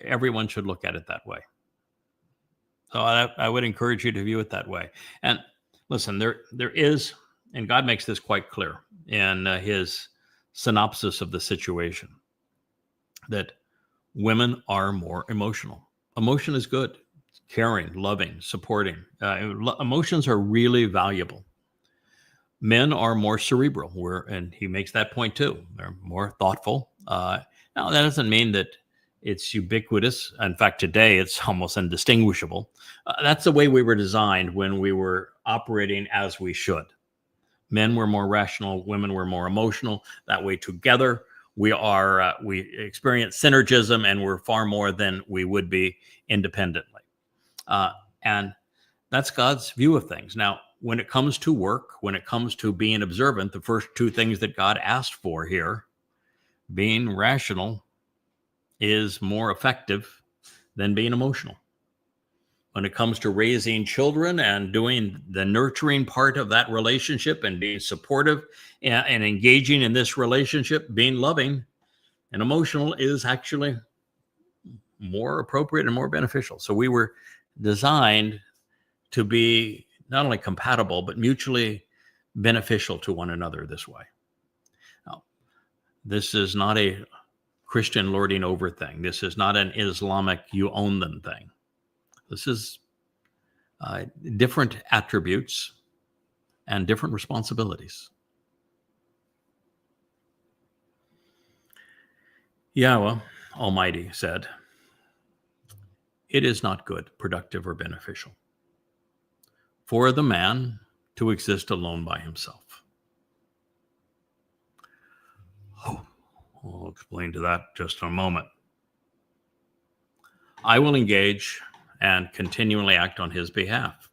everyone should look at it that way. So I would encourage you to view it that way. And listen, there is, and God makes this quite clear in his synopsis of the situation, that women are more emotional. Emotion is good. Caring, loving, supporting. Emotions are really valuable. Men are more cerebral, and he makes that point too. They're more thoughtful. Now, that doesn't mean that it's ubiquitous. In fact, today it's almost indistinguishable. That's the way we were designed when we were operating as we should. Men were more rational, women were more emotional. That way, together, we experience synergism, and we're far more than we would be independently. And that's God's view of things. Now, when it comes to work, when it comes to being observant, the first two things that God asked for here, being rational is more effective than being emotional. When it comes to raising children and doing the nurturing part of that relationship and being supportive and engaging in this relationship, being loving and emotional is actually more appropriate and more beneficial. So we were designed to be not only compatible, but mutually beneficial to one another this way. Now, this is not a Christian lording over thing. This is not an Islamic you own them thing. This is different attributes and different responsibilities. Yahweh Almighty said, "It is not good, productive, or beneficial for the man to exist alone by himself." Oh, I'll explain to that just in a moment. I will engage and continually act on his behalf,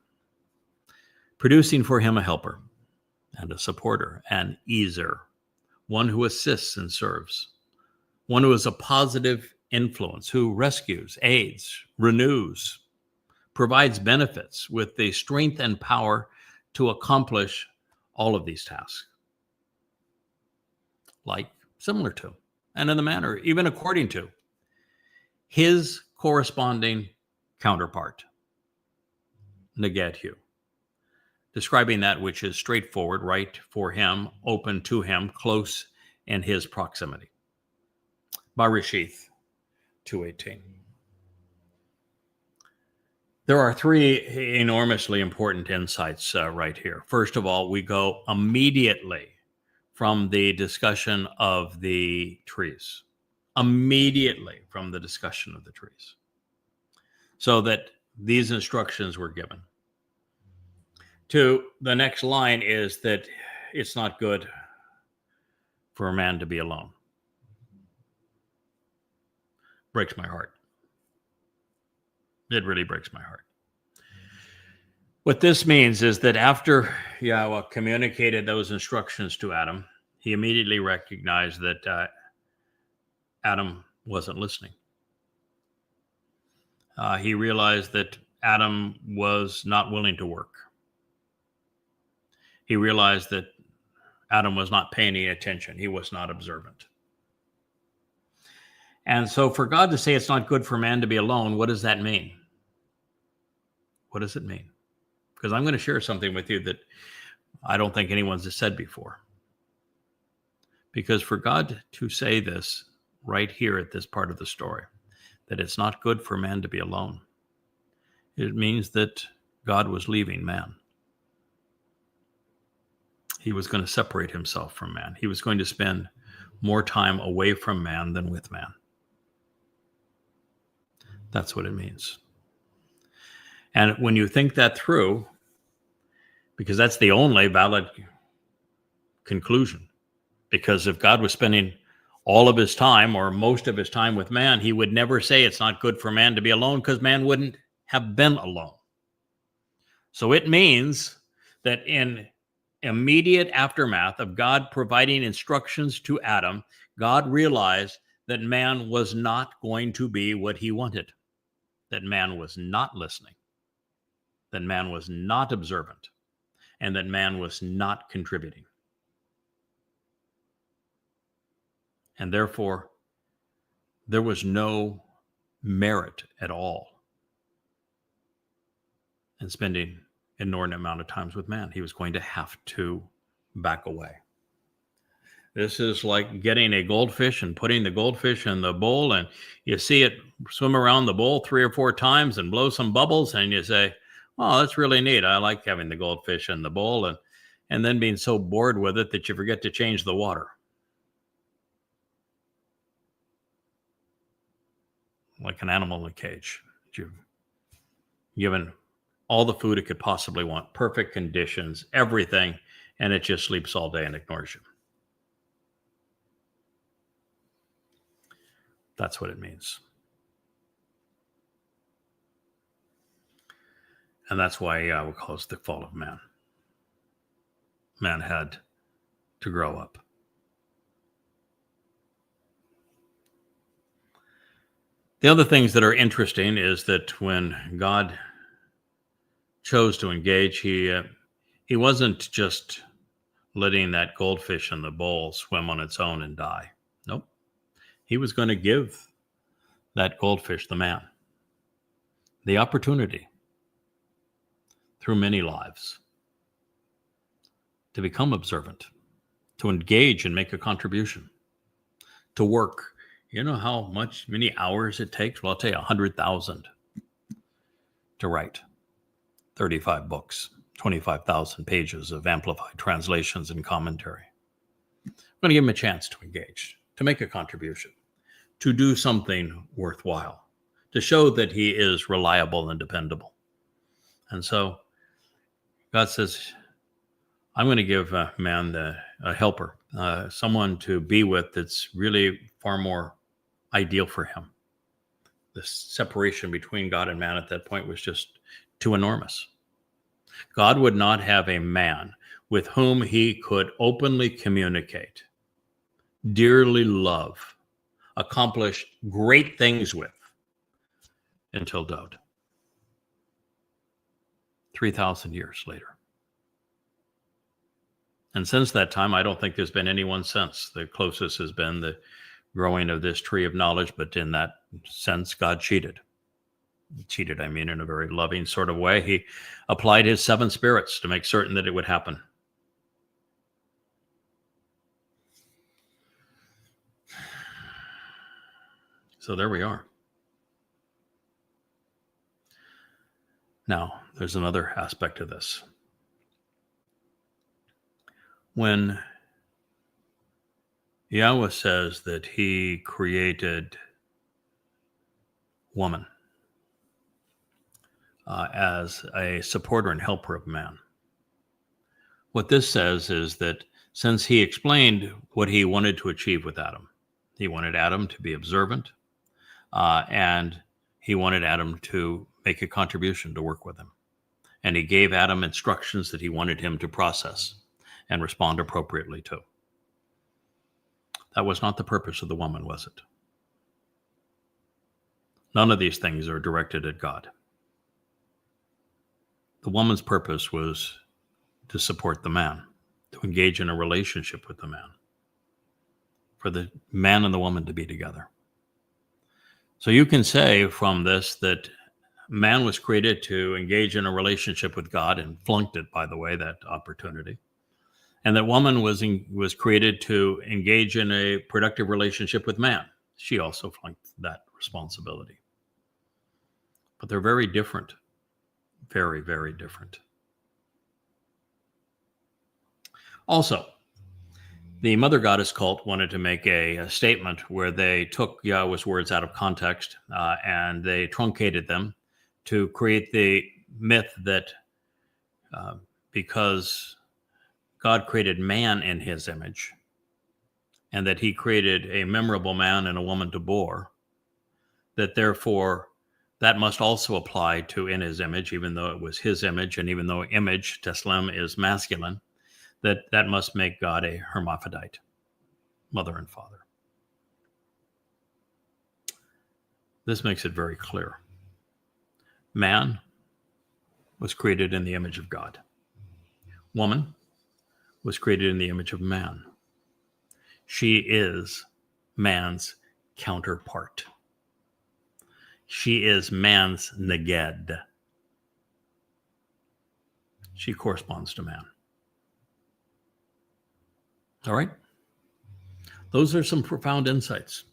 producing for him a helper and a supporter, an easer, one who assists and serves, one who is a positive influence, who rescues, aids, renews, provides benefits with the strength and power to accomplish all of these tasks. Like, similar to, and in the manner, even according to, his corresponding counterpart, Negadhu, describing that which is straightforward, right for him, open to him, close in his proximity. Barishith 2:18. There are three enormously important insights right here. First of all, we go immediately from the discussion of the trees. Immediately from the discussion of the trees. So that these instructions were given. To the next line is that it's not good for a man to be alone. Breaks my heart. It really breaks my heart. What this means is that after Yahweh communicated those instructions to Adam, he immediately recognized that Adam wasn't listening. He realized that Adam was not willing to work. He realized that Adam was not paying any attention. He was not observant. And so for God to say it's not good for man to be alone, what does that mean? What does it mean? Because I'm going to share something with you that I don't think anyone's said before. Because for God to say this right here at this part of the story, that it's not good for man to be alone, it means that God was leaving man. He was going to separate himself from man. He was going to spend more time away from man than with man. That's what it means. And when you think that through, because that's the only valid conclusion, because if God was spending all of his time or most of his time with man, he would never say it's not good for man to be alone, because man wouldn't have been alone. So it means that in immediate aftermath of God providing instructions to Adam, God realized that man was not going to be what he wanted, that man was not listening, that man was not observant, and that man was not contributing. And therefore, there was no merit at all in spending an inordinate amount of times with man. He was going to have to back away. This is like getting a goldfish and putting the goldfish in the bowl, and you see it swim around the bowl 3 or 4 times and blow some bubbles, and you say, "Oh, that's really neat. I like having the goldfish in the bowl," and then being so bored with it that you forget to change the water. Like an animal in a cage. You've given all the food it could possibly want, perfect conditions, everything, and it just sleeps all day and ignores you. That's what it means. And that's why Yahweh calls the fall of man. Man had to grow up. The other things that are interesting is that when God chose to engage, he wasn't just letting that goldfish in the bowl swim on its own and die. Nope. He was going to give that goldfish, the man, the opportunity through many lives to become observant, to engage and make a contribution, to work. You know how many hours it takes? Well, I'll tell you, 100,000 to write 35 books, 25,000 pages of amplified translations and commentary. I'm going to give him a chance to engage, to make a contribution, to do something worthwhile, to show that he is reliable and dependable. And so God says, I'm going to give man a helper, someone to be with that's really far more ideal for him. The separation between God and man at that point was just too enormous. God would not have a man with whom he could openly communicate, dearly love, accomplish great things with until Dowd. 3,000 years later. And since that time, I don't think there's been anyone since. The closest has been the growing of this tree of knowledge, but in that sense, God cheated. Cheated, I mean, in a very loving sort of way. He applied his 7 spirits to make certain that it would happen. So there we are. Now, there's another aspect of this. When Yahweh says that he created woman as a supporter and helper of man, what this says is that since he explained what he wanted to achieve with Adam, he wanted Adam to be observant, and he wanted Adam to make a contribution to work with him. And he gave Adam instructions that he wanted him to process and respond appropriately to. That was not the purpose of the woman, was it? None of these things are directed at God. The woman's purpose was to support the man, to engage in a relationship with the man, for the man and the woman to be together. So you can say from this that man was created to engage in a relationship with God and flunked it, by the way, that opportunity. And that woman was created to engage in a productive relationship with man. She also flunked that responsibility. But they're very different. Very, very different. Also, the Mother Goddess cult wanted to make a statement where they took Yahweh's words out of context and they truncated them to create the myth that because God created man in his image, and that he created a memorable man and a woman to bore, that therefore that must also apply to in his image, even though it was his image, and even though image, Teslem, is masculine, that must make God a hermaphrodite, mother and father. This makes it very clear. Man was created in the image of God. Woman was created in the image of man. She is man's counterpart. She is man's neged. She corresponds to man. All right? Those are some profound insights.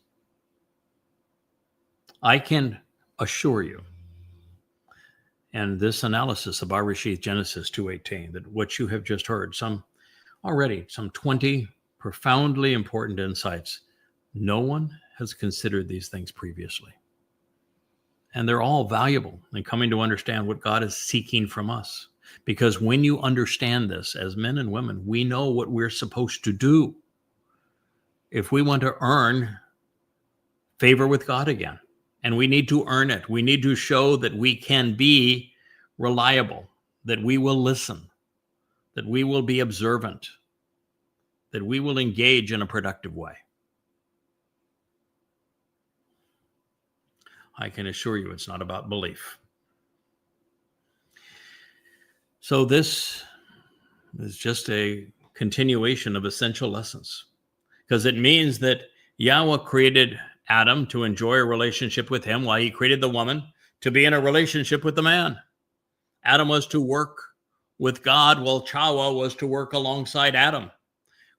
I can assure you, and this analysis of Bereshith Genesis 2:18, that what you have just heard, some 20 profoundly important insights. No one has considered these things previously. And they're all valuable in coming to understand what God is seeking from us. Because when you understand this, as men and women, we know what we're supposed to do if we want to earn favor with God again. And we need to earn it. We need to show that we can be reliable, that we will listen, that we will be observant, that we will engage in a productive way. I can assure you it's not about belief. So this is just a continuation of essential lessons, because it means that Yahweh created Adam to enjoy a relationship with him, while he created the woman to be in a relationship with the man. Adam was to work with God, while Chawa was to work alongside Adam.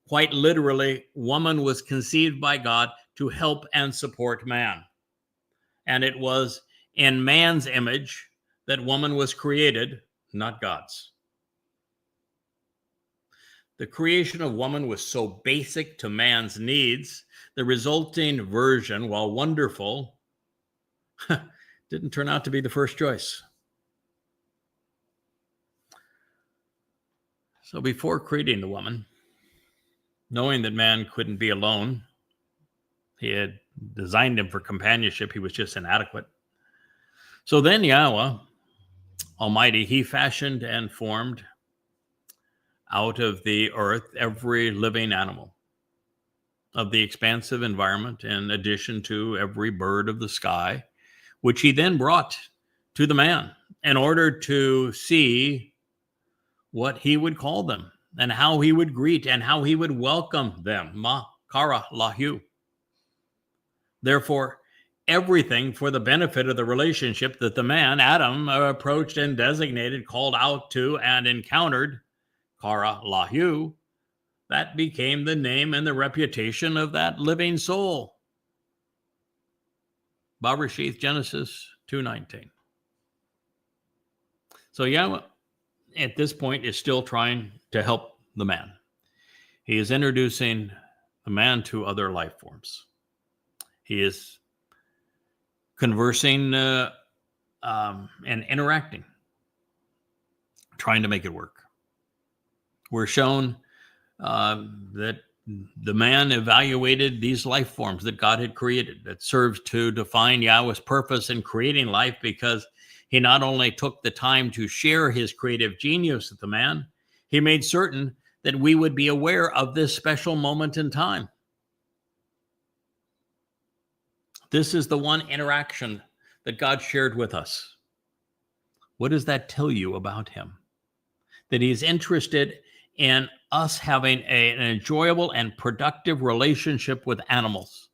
Quite literally, woman was conceived by God to help and support man. And it was in man's image that woman was created, not God's. The creation of woman was so basic to man's needs, the resulting version, while wonderful, didn't turn out to be the first choice. So before creating the woman, knowing that man couldn't be alone, he had designed him for companionship, he was just inadequate. So then Yahweh Almighty, he fashioned and formed out of the earth every living animal of the expansive environment, in addition to every bird of the sky, which he then brought to the man in order to see what he would call them and how he would greet and how he would welcome them. Ma kara lahu. Therefore, everything for the benefit of the relationship that the man, Adam, approached and designated, called out to, and encountered, Kara lahu, that became the name and the reputation of that living soul. Bereshith, Genesis 2:19. So Yahweh, at this point, is still trying to help the man. He is introducing the man to other life forms. He is conversing and interacting, trying to make it work. We're shown that the man evaluated these life forms that God had created, that serves to define Yahweh's purpose in creating life, because he not only took the time to share his creative genius with the man, he made certain that we would be aware of this special moment in time. This is the one interaction that God shared with us. What does that tell you about him? That he's interested in us having an enjoyable and productive relationship with animals,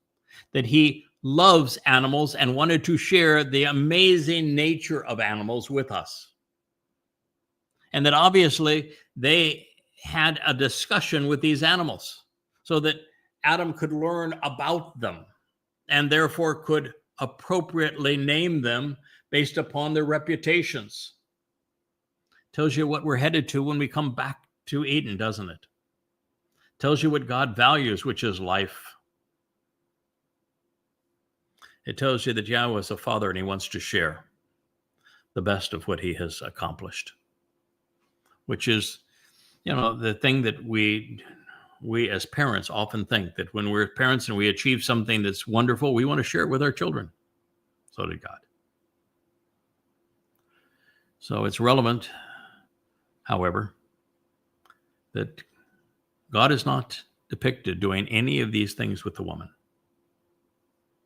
that he loves animals and wanted to share the amazing nature of animals with us. And that obviously they had a discussion with these animals so that Adam could learn about them and therefore could appropriately name them based upon their reputations. Tells you what we're headed to when we come back to Eden, doesn't it? Tells you what God values, which is life. It tells you that Yahweh is a father and he wants to share the best of what he has accomplished, which is, the thing that we as parents often think, that when we're parents and we achieve something that's wonderful, we want to share it with our children. So did God. So it's relevant, however, that God is not depicted doing any of these things with the woman.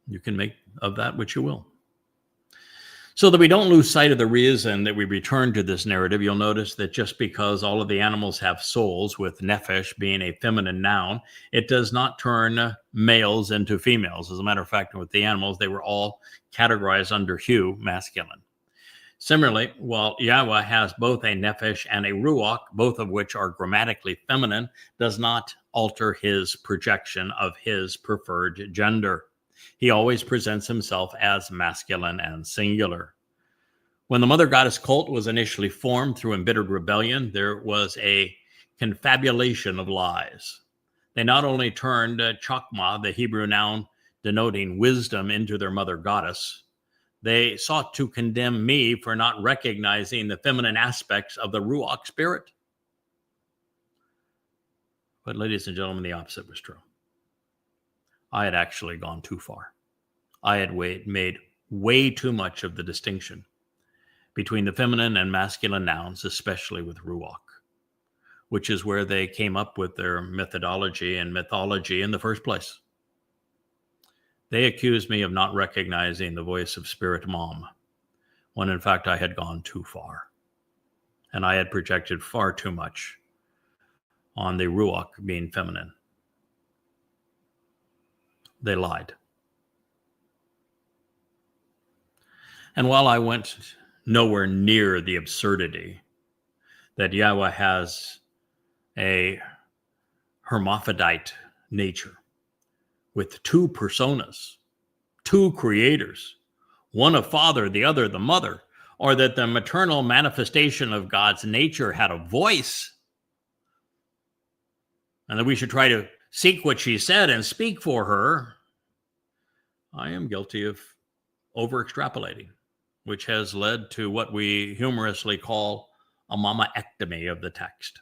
You can make of that what you will. So that we don't lose sight of the reason that we return to this narrative, you'll notice that just because all of the animals have souls, with nephesh being a feminine noun, it does not turn males into females. As a matter of fact, with the animals, they were all categorized under Hu, masculine. Similarly, while Yahweh has both a nephesh and a ruach, both of which are grammatically feminine, does not alter his projection of his preferred gender. He always presents himself as masculine and singular. When the mother goddess cult was initially formed through embittered rebellion, there was a confabulation of lies. They not only turned chokmah, the Hebrew noun denoting wisdom, into their mother goddess, they sought to condemn me for not recognizing the feminine aspects of the Ruach spirit. But ladies and gentlemen, the opposite was true. I had actually gone too far. I had made way too much of the distinction between the feminine and masculine nouns, especially with Ruach, which is where they came up with their methodology and mythology in the first place. They accused me of not recognizing the voice of Spirit Mom, when in fact I had gone too far. And I had projected far too much on the Ruach being feminine. They lied. And while I went nowhere near the absurdity that Yahweh has a hermaphrodite nature with two personas, two creators, one a father, the other the mother, or that the maternal manifestation of God's nature had a voice, and that we should try to seek what she said and speak for her, I am guilty of over-extrapolating, which has led to what we humorously call a mama-ectomy of the text.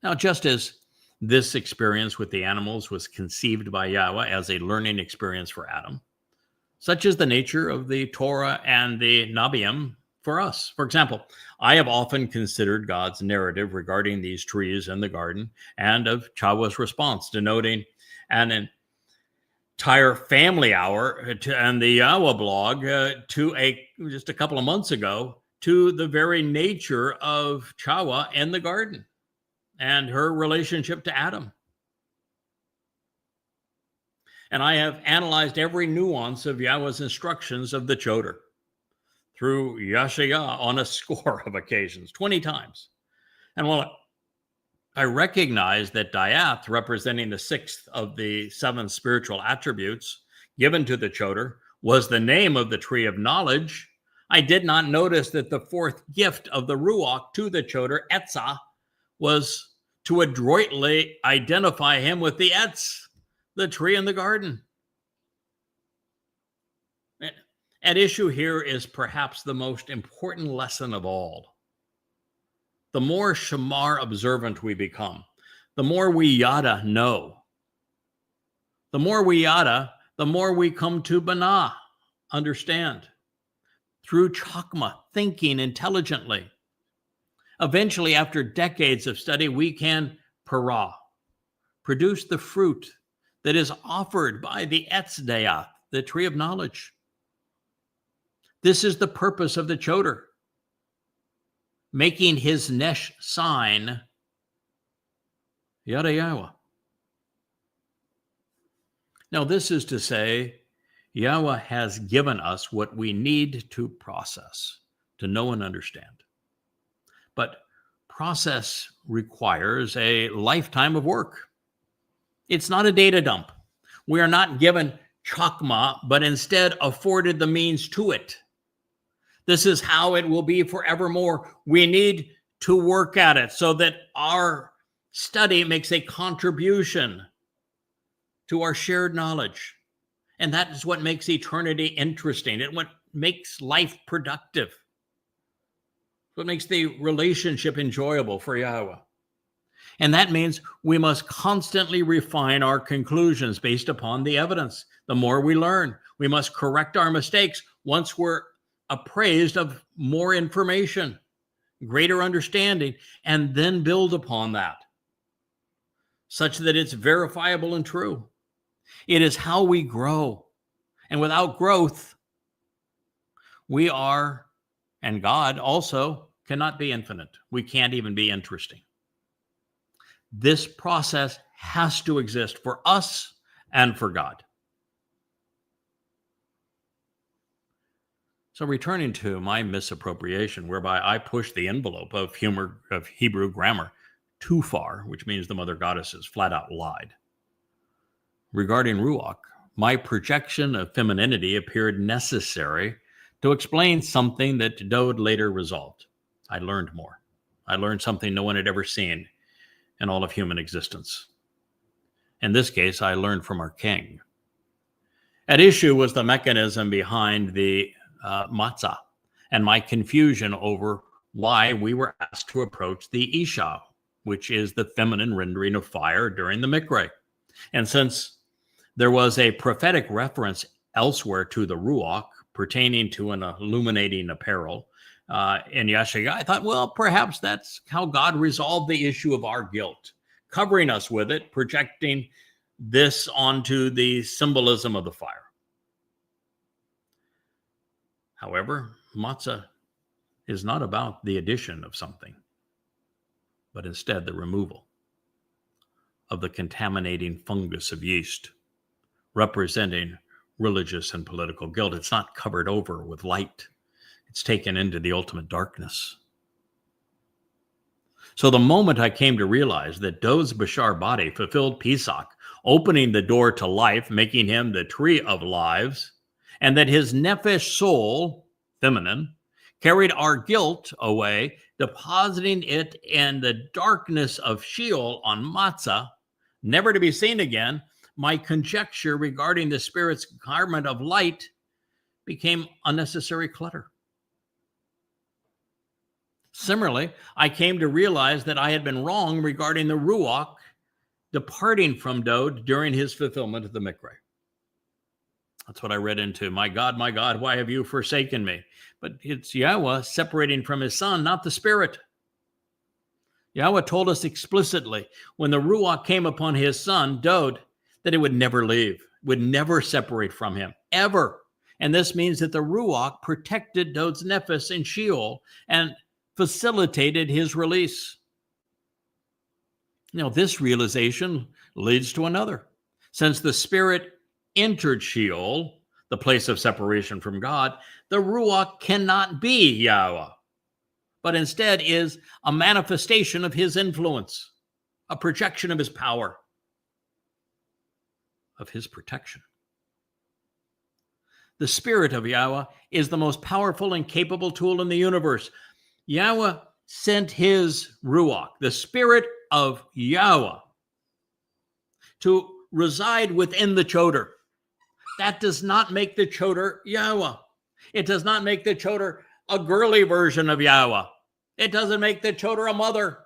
Now, just as this experience with the animals was conceived by Yahweh as a learning experience for Adam, such is the nature of the Torah and the Nabiim for us. For example, I have often considered God's narrative regarding these trees in the garden and of Chawah's response, denoting an entire family hour and the Yahweh blog just a couple of months ago to the very nature of Chawah in the garden and her relationship to Adam. And I have analyzed every nuance of Yahweh's instructions of the Choder through Yashayah on a score of occasions, 20 times. And while I recognize that Diath, representing the sixth of the seven spiritual attributes given to the Choder, was the name of the tree of knowledge, I did not notice that the fourth gift of the Ruach to the Choder, Etzah, was to adroitly identify him with the Etz, the tree in the garden. At issue here is perhaps the most important lesson of all. The more Shamar observant we become, the more we yada know. The more we yada, the more we come to Banah, understand. Through Chokmah, thinking intelligently. Eventually, after decades of study, we can parah, produce the fruit that is offered by the Etz Dayath, the tree of knowledge. This is the purpose of the Choder, making his Nesh sign Yada Yahweh. Now, this is to say, Yahweh has given us what we need to process, to know and understand. But process requires a lifetime of work. It's not a data dump. We are not given Chokmah, but instead afforded the means to it. This is how it will be forevermore. We need to work at it so that our study makes a contribution to our shared knowledge. And that is what makes eternity interesting. It's what makes life productive. What makes the relationship enjoyable for Yahweh. And that means we must constantly refine our conclusions based upon the evidence. The more we learn, we must correct our mistakes once we're appraised of more information, greater understanding, and then build upon that such that it's verifiable and true. It is how we grow. And without growth, we are, and God also, cannot be infinite. We can't even be interesting. This process has to exist for us and for God. So returning to my misappropriation, whereby I pushed the envelope of Hebrew grammar too far, which means the mother goddesses flat out lied. Regarding Ruach, my projection of femininity appeared necessary to explain something that Dode later resolved. I learned more. I learned something no one had ever seen in all of human existence. In this case, I learned from our king. At issue was the mechanism behind the matzah and my confusion over why we were asked to approach the Isha, which is the feminine rendering of fire during the Mikra. And since there was a prophetic reference elsewhere to the Ruach pertaining to an illuminating apparel in Yashayah, I thought, well, perhaps that's how God resolved the issue of our guilt, covering us with it, projecting this onto the symbolism of the fire. However, matzah is not about the addition of something, but instead the removal of the contaminating fungus of yeast, representing religious and political guilt. It's not covered over with light. It's taken into the ultimate darkness. So the moment I came to realize that Dod's Bashar body fulfilled Pesach, opening the door to life, making him the tree of lives, and that his nephesh soul, feminine, carried our guilt away, depositing it in the darkness of Sheol on matzah, never to be seen again, my conjecture regarding the Spirit's garment of light became unnecessary clutter. Similarly, I came to realize that I had been wrong regarding the Ruach departing from Dod during his fulfillment of the Mikra. That's what I read into. My God, why have you forsaken me? But it's Yahweh separating from his son, not the Spirit. Yahweh told us explicitly when the Ruach came upon his son, Dod, that it would never leave, would never separate from him, ever. And this means that the Ruach protected Dod's nephesh in Sheol and facilitated his release. Now, this realization leads to another. Since the Spirit entered Sheol, the place of separation from God, the Ruach cannot be Yahweh, but instead is a manifestation of his influence, a projection of his power, of his protection. The Spirit of Yahweh is the most powerful and capable tool in the universe. Yahweh sent his Ruach, the Spirit of Yahweh, to reside within the Choder. That does not make the Choder Yahweh. It does not make the Choder a girly version of Yahweh. It doesn't make the Choder a mother.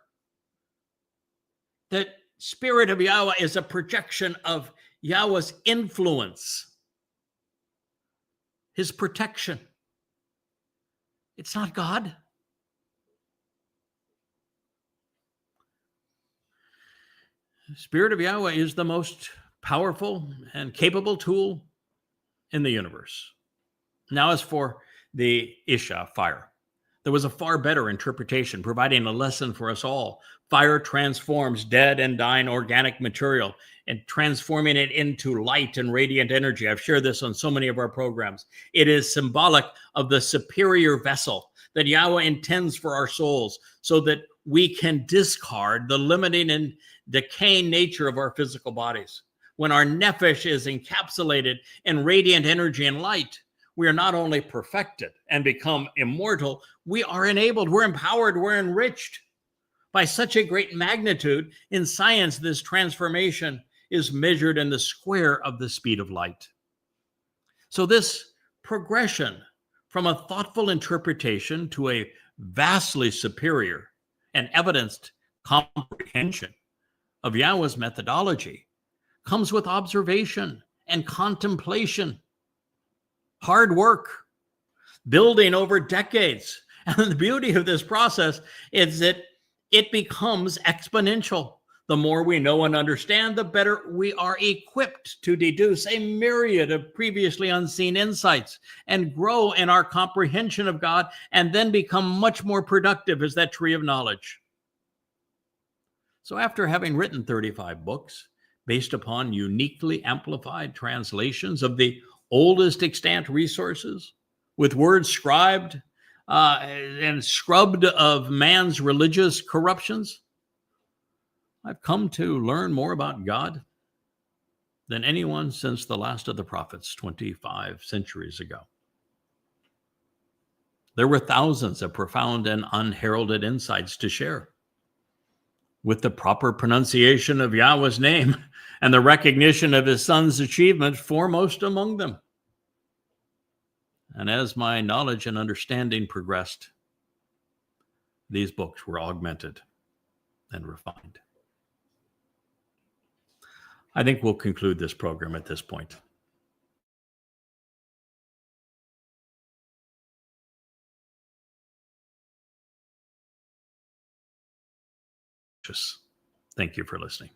The Spirit of Yahweh is a projection of Yahweh's influence, his protection. It's not God. The Spirit of Yahweh is the most powerful and capable tool in the universe. Now, as for the Isha, fire, there was a far better interpretation, providing a lesson for us all. Fire transforms dead and dying organic material and transforming it into light and radiant energy. I've shared this on so many of our programs. It is symbolic of the superior vessel that Yahweh intends for our souls so that we can discard the limiting and decaying nature of our physical bodies. When our nephesh is encapsulated in radiant energy and light, we are not only perfected and become immortal, we are enabled, we're empowered, we're enriched by such a great magnitude. In science, this transformation is measured in the square of the speed of light. So this progression from a thoughtful interpretation to a vastly superior and evidenced comprehension of Yahweh's methodology comes with observation and contemplation, hard work, building over decades. And the beauty of this process is that it becomes exponential. The more we know and understand, the better we are equipped to deduce a myriad of previously unseen insights and grow in our comprehension of God, and then become much more productive as that tree of knowledge. So after having written 35 books based upon uniquely amplified translations of the oldest extant resources, with words scribed and scrubbed of man's religious corruptions, I've come to learn more about God than anyone since the last of the prophets 25 centuries ago. There were thousands of profound and unheralded insights to share, with the proper pronunciation of Yahweh's name and the recognition of his son's achievement foremost among them. And as my knowledge and understanding progressed, these books were augmented and refined. I think we'll conclude this program at this point. Thank you for listening.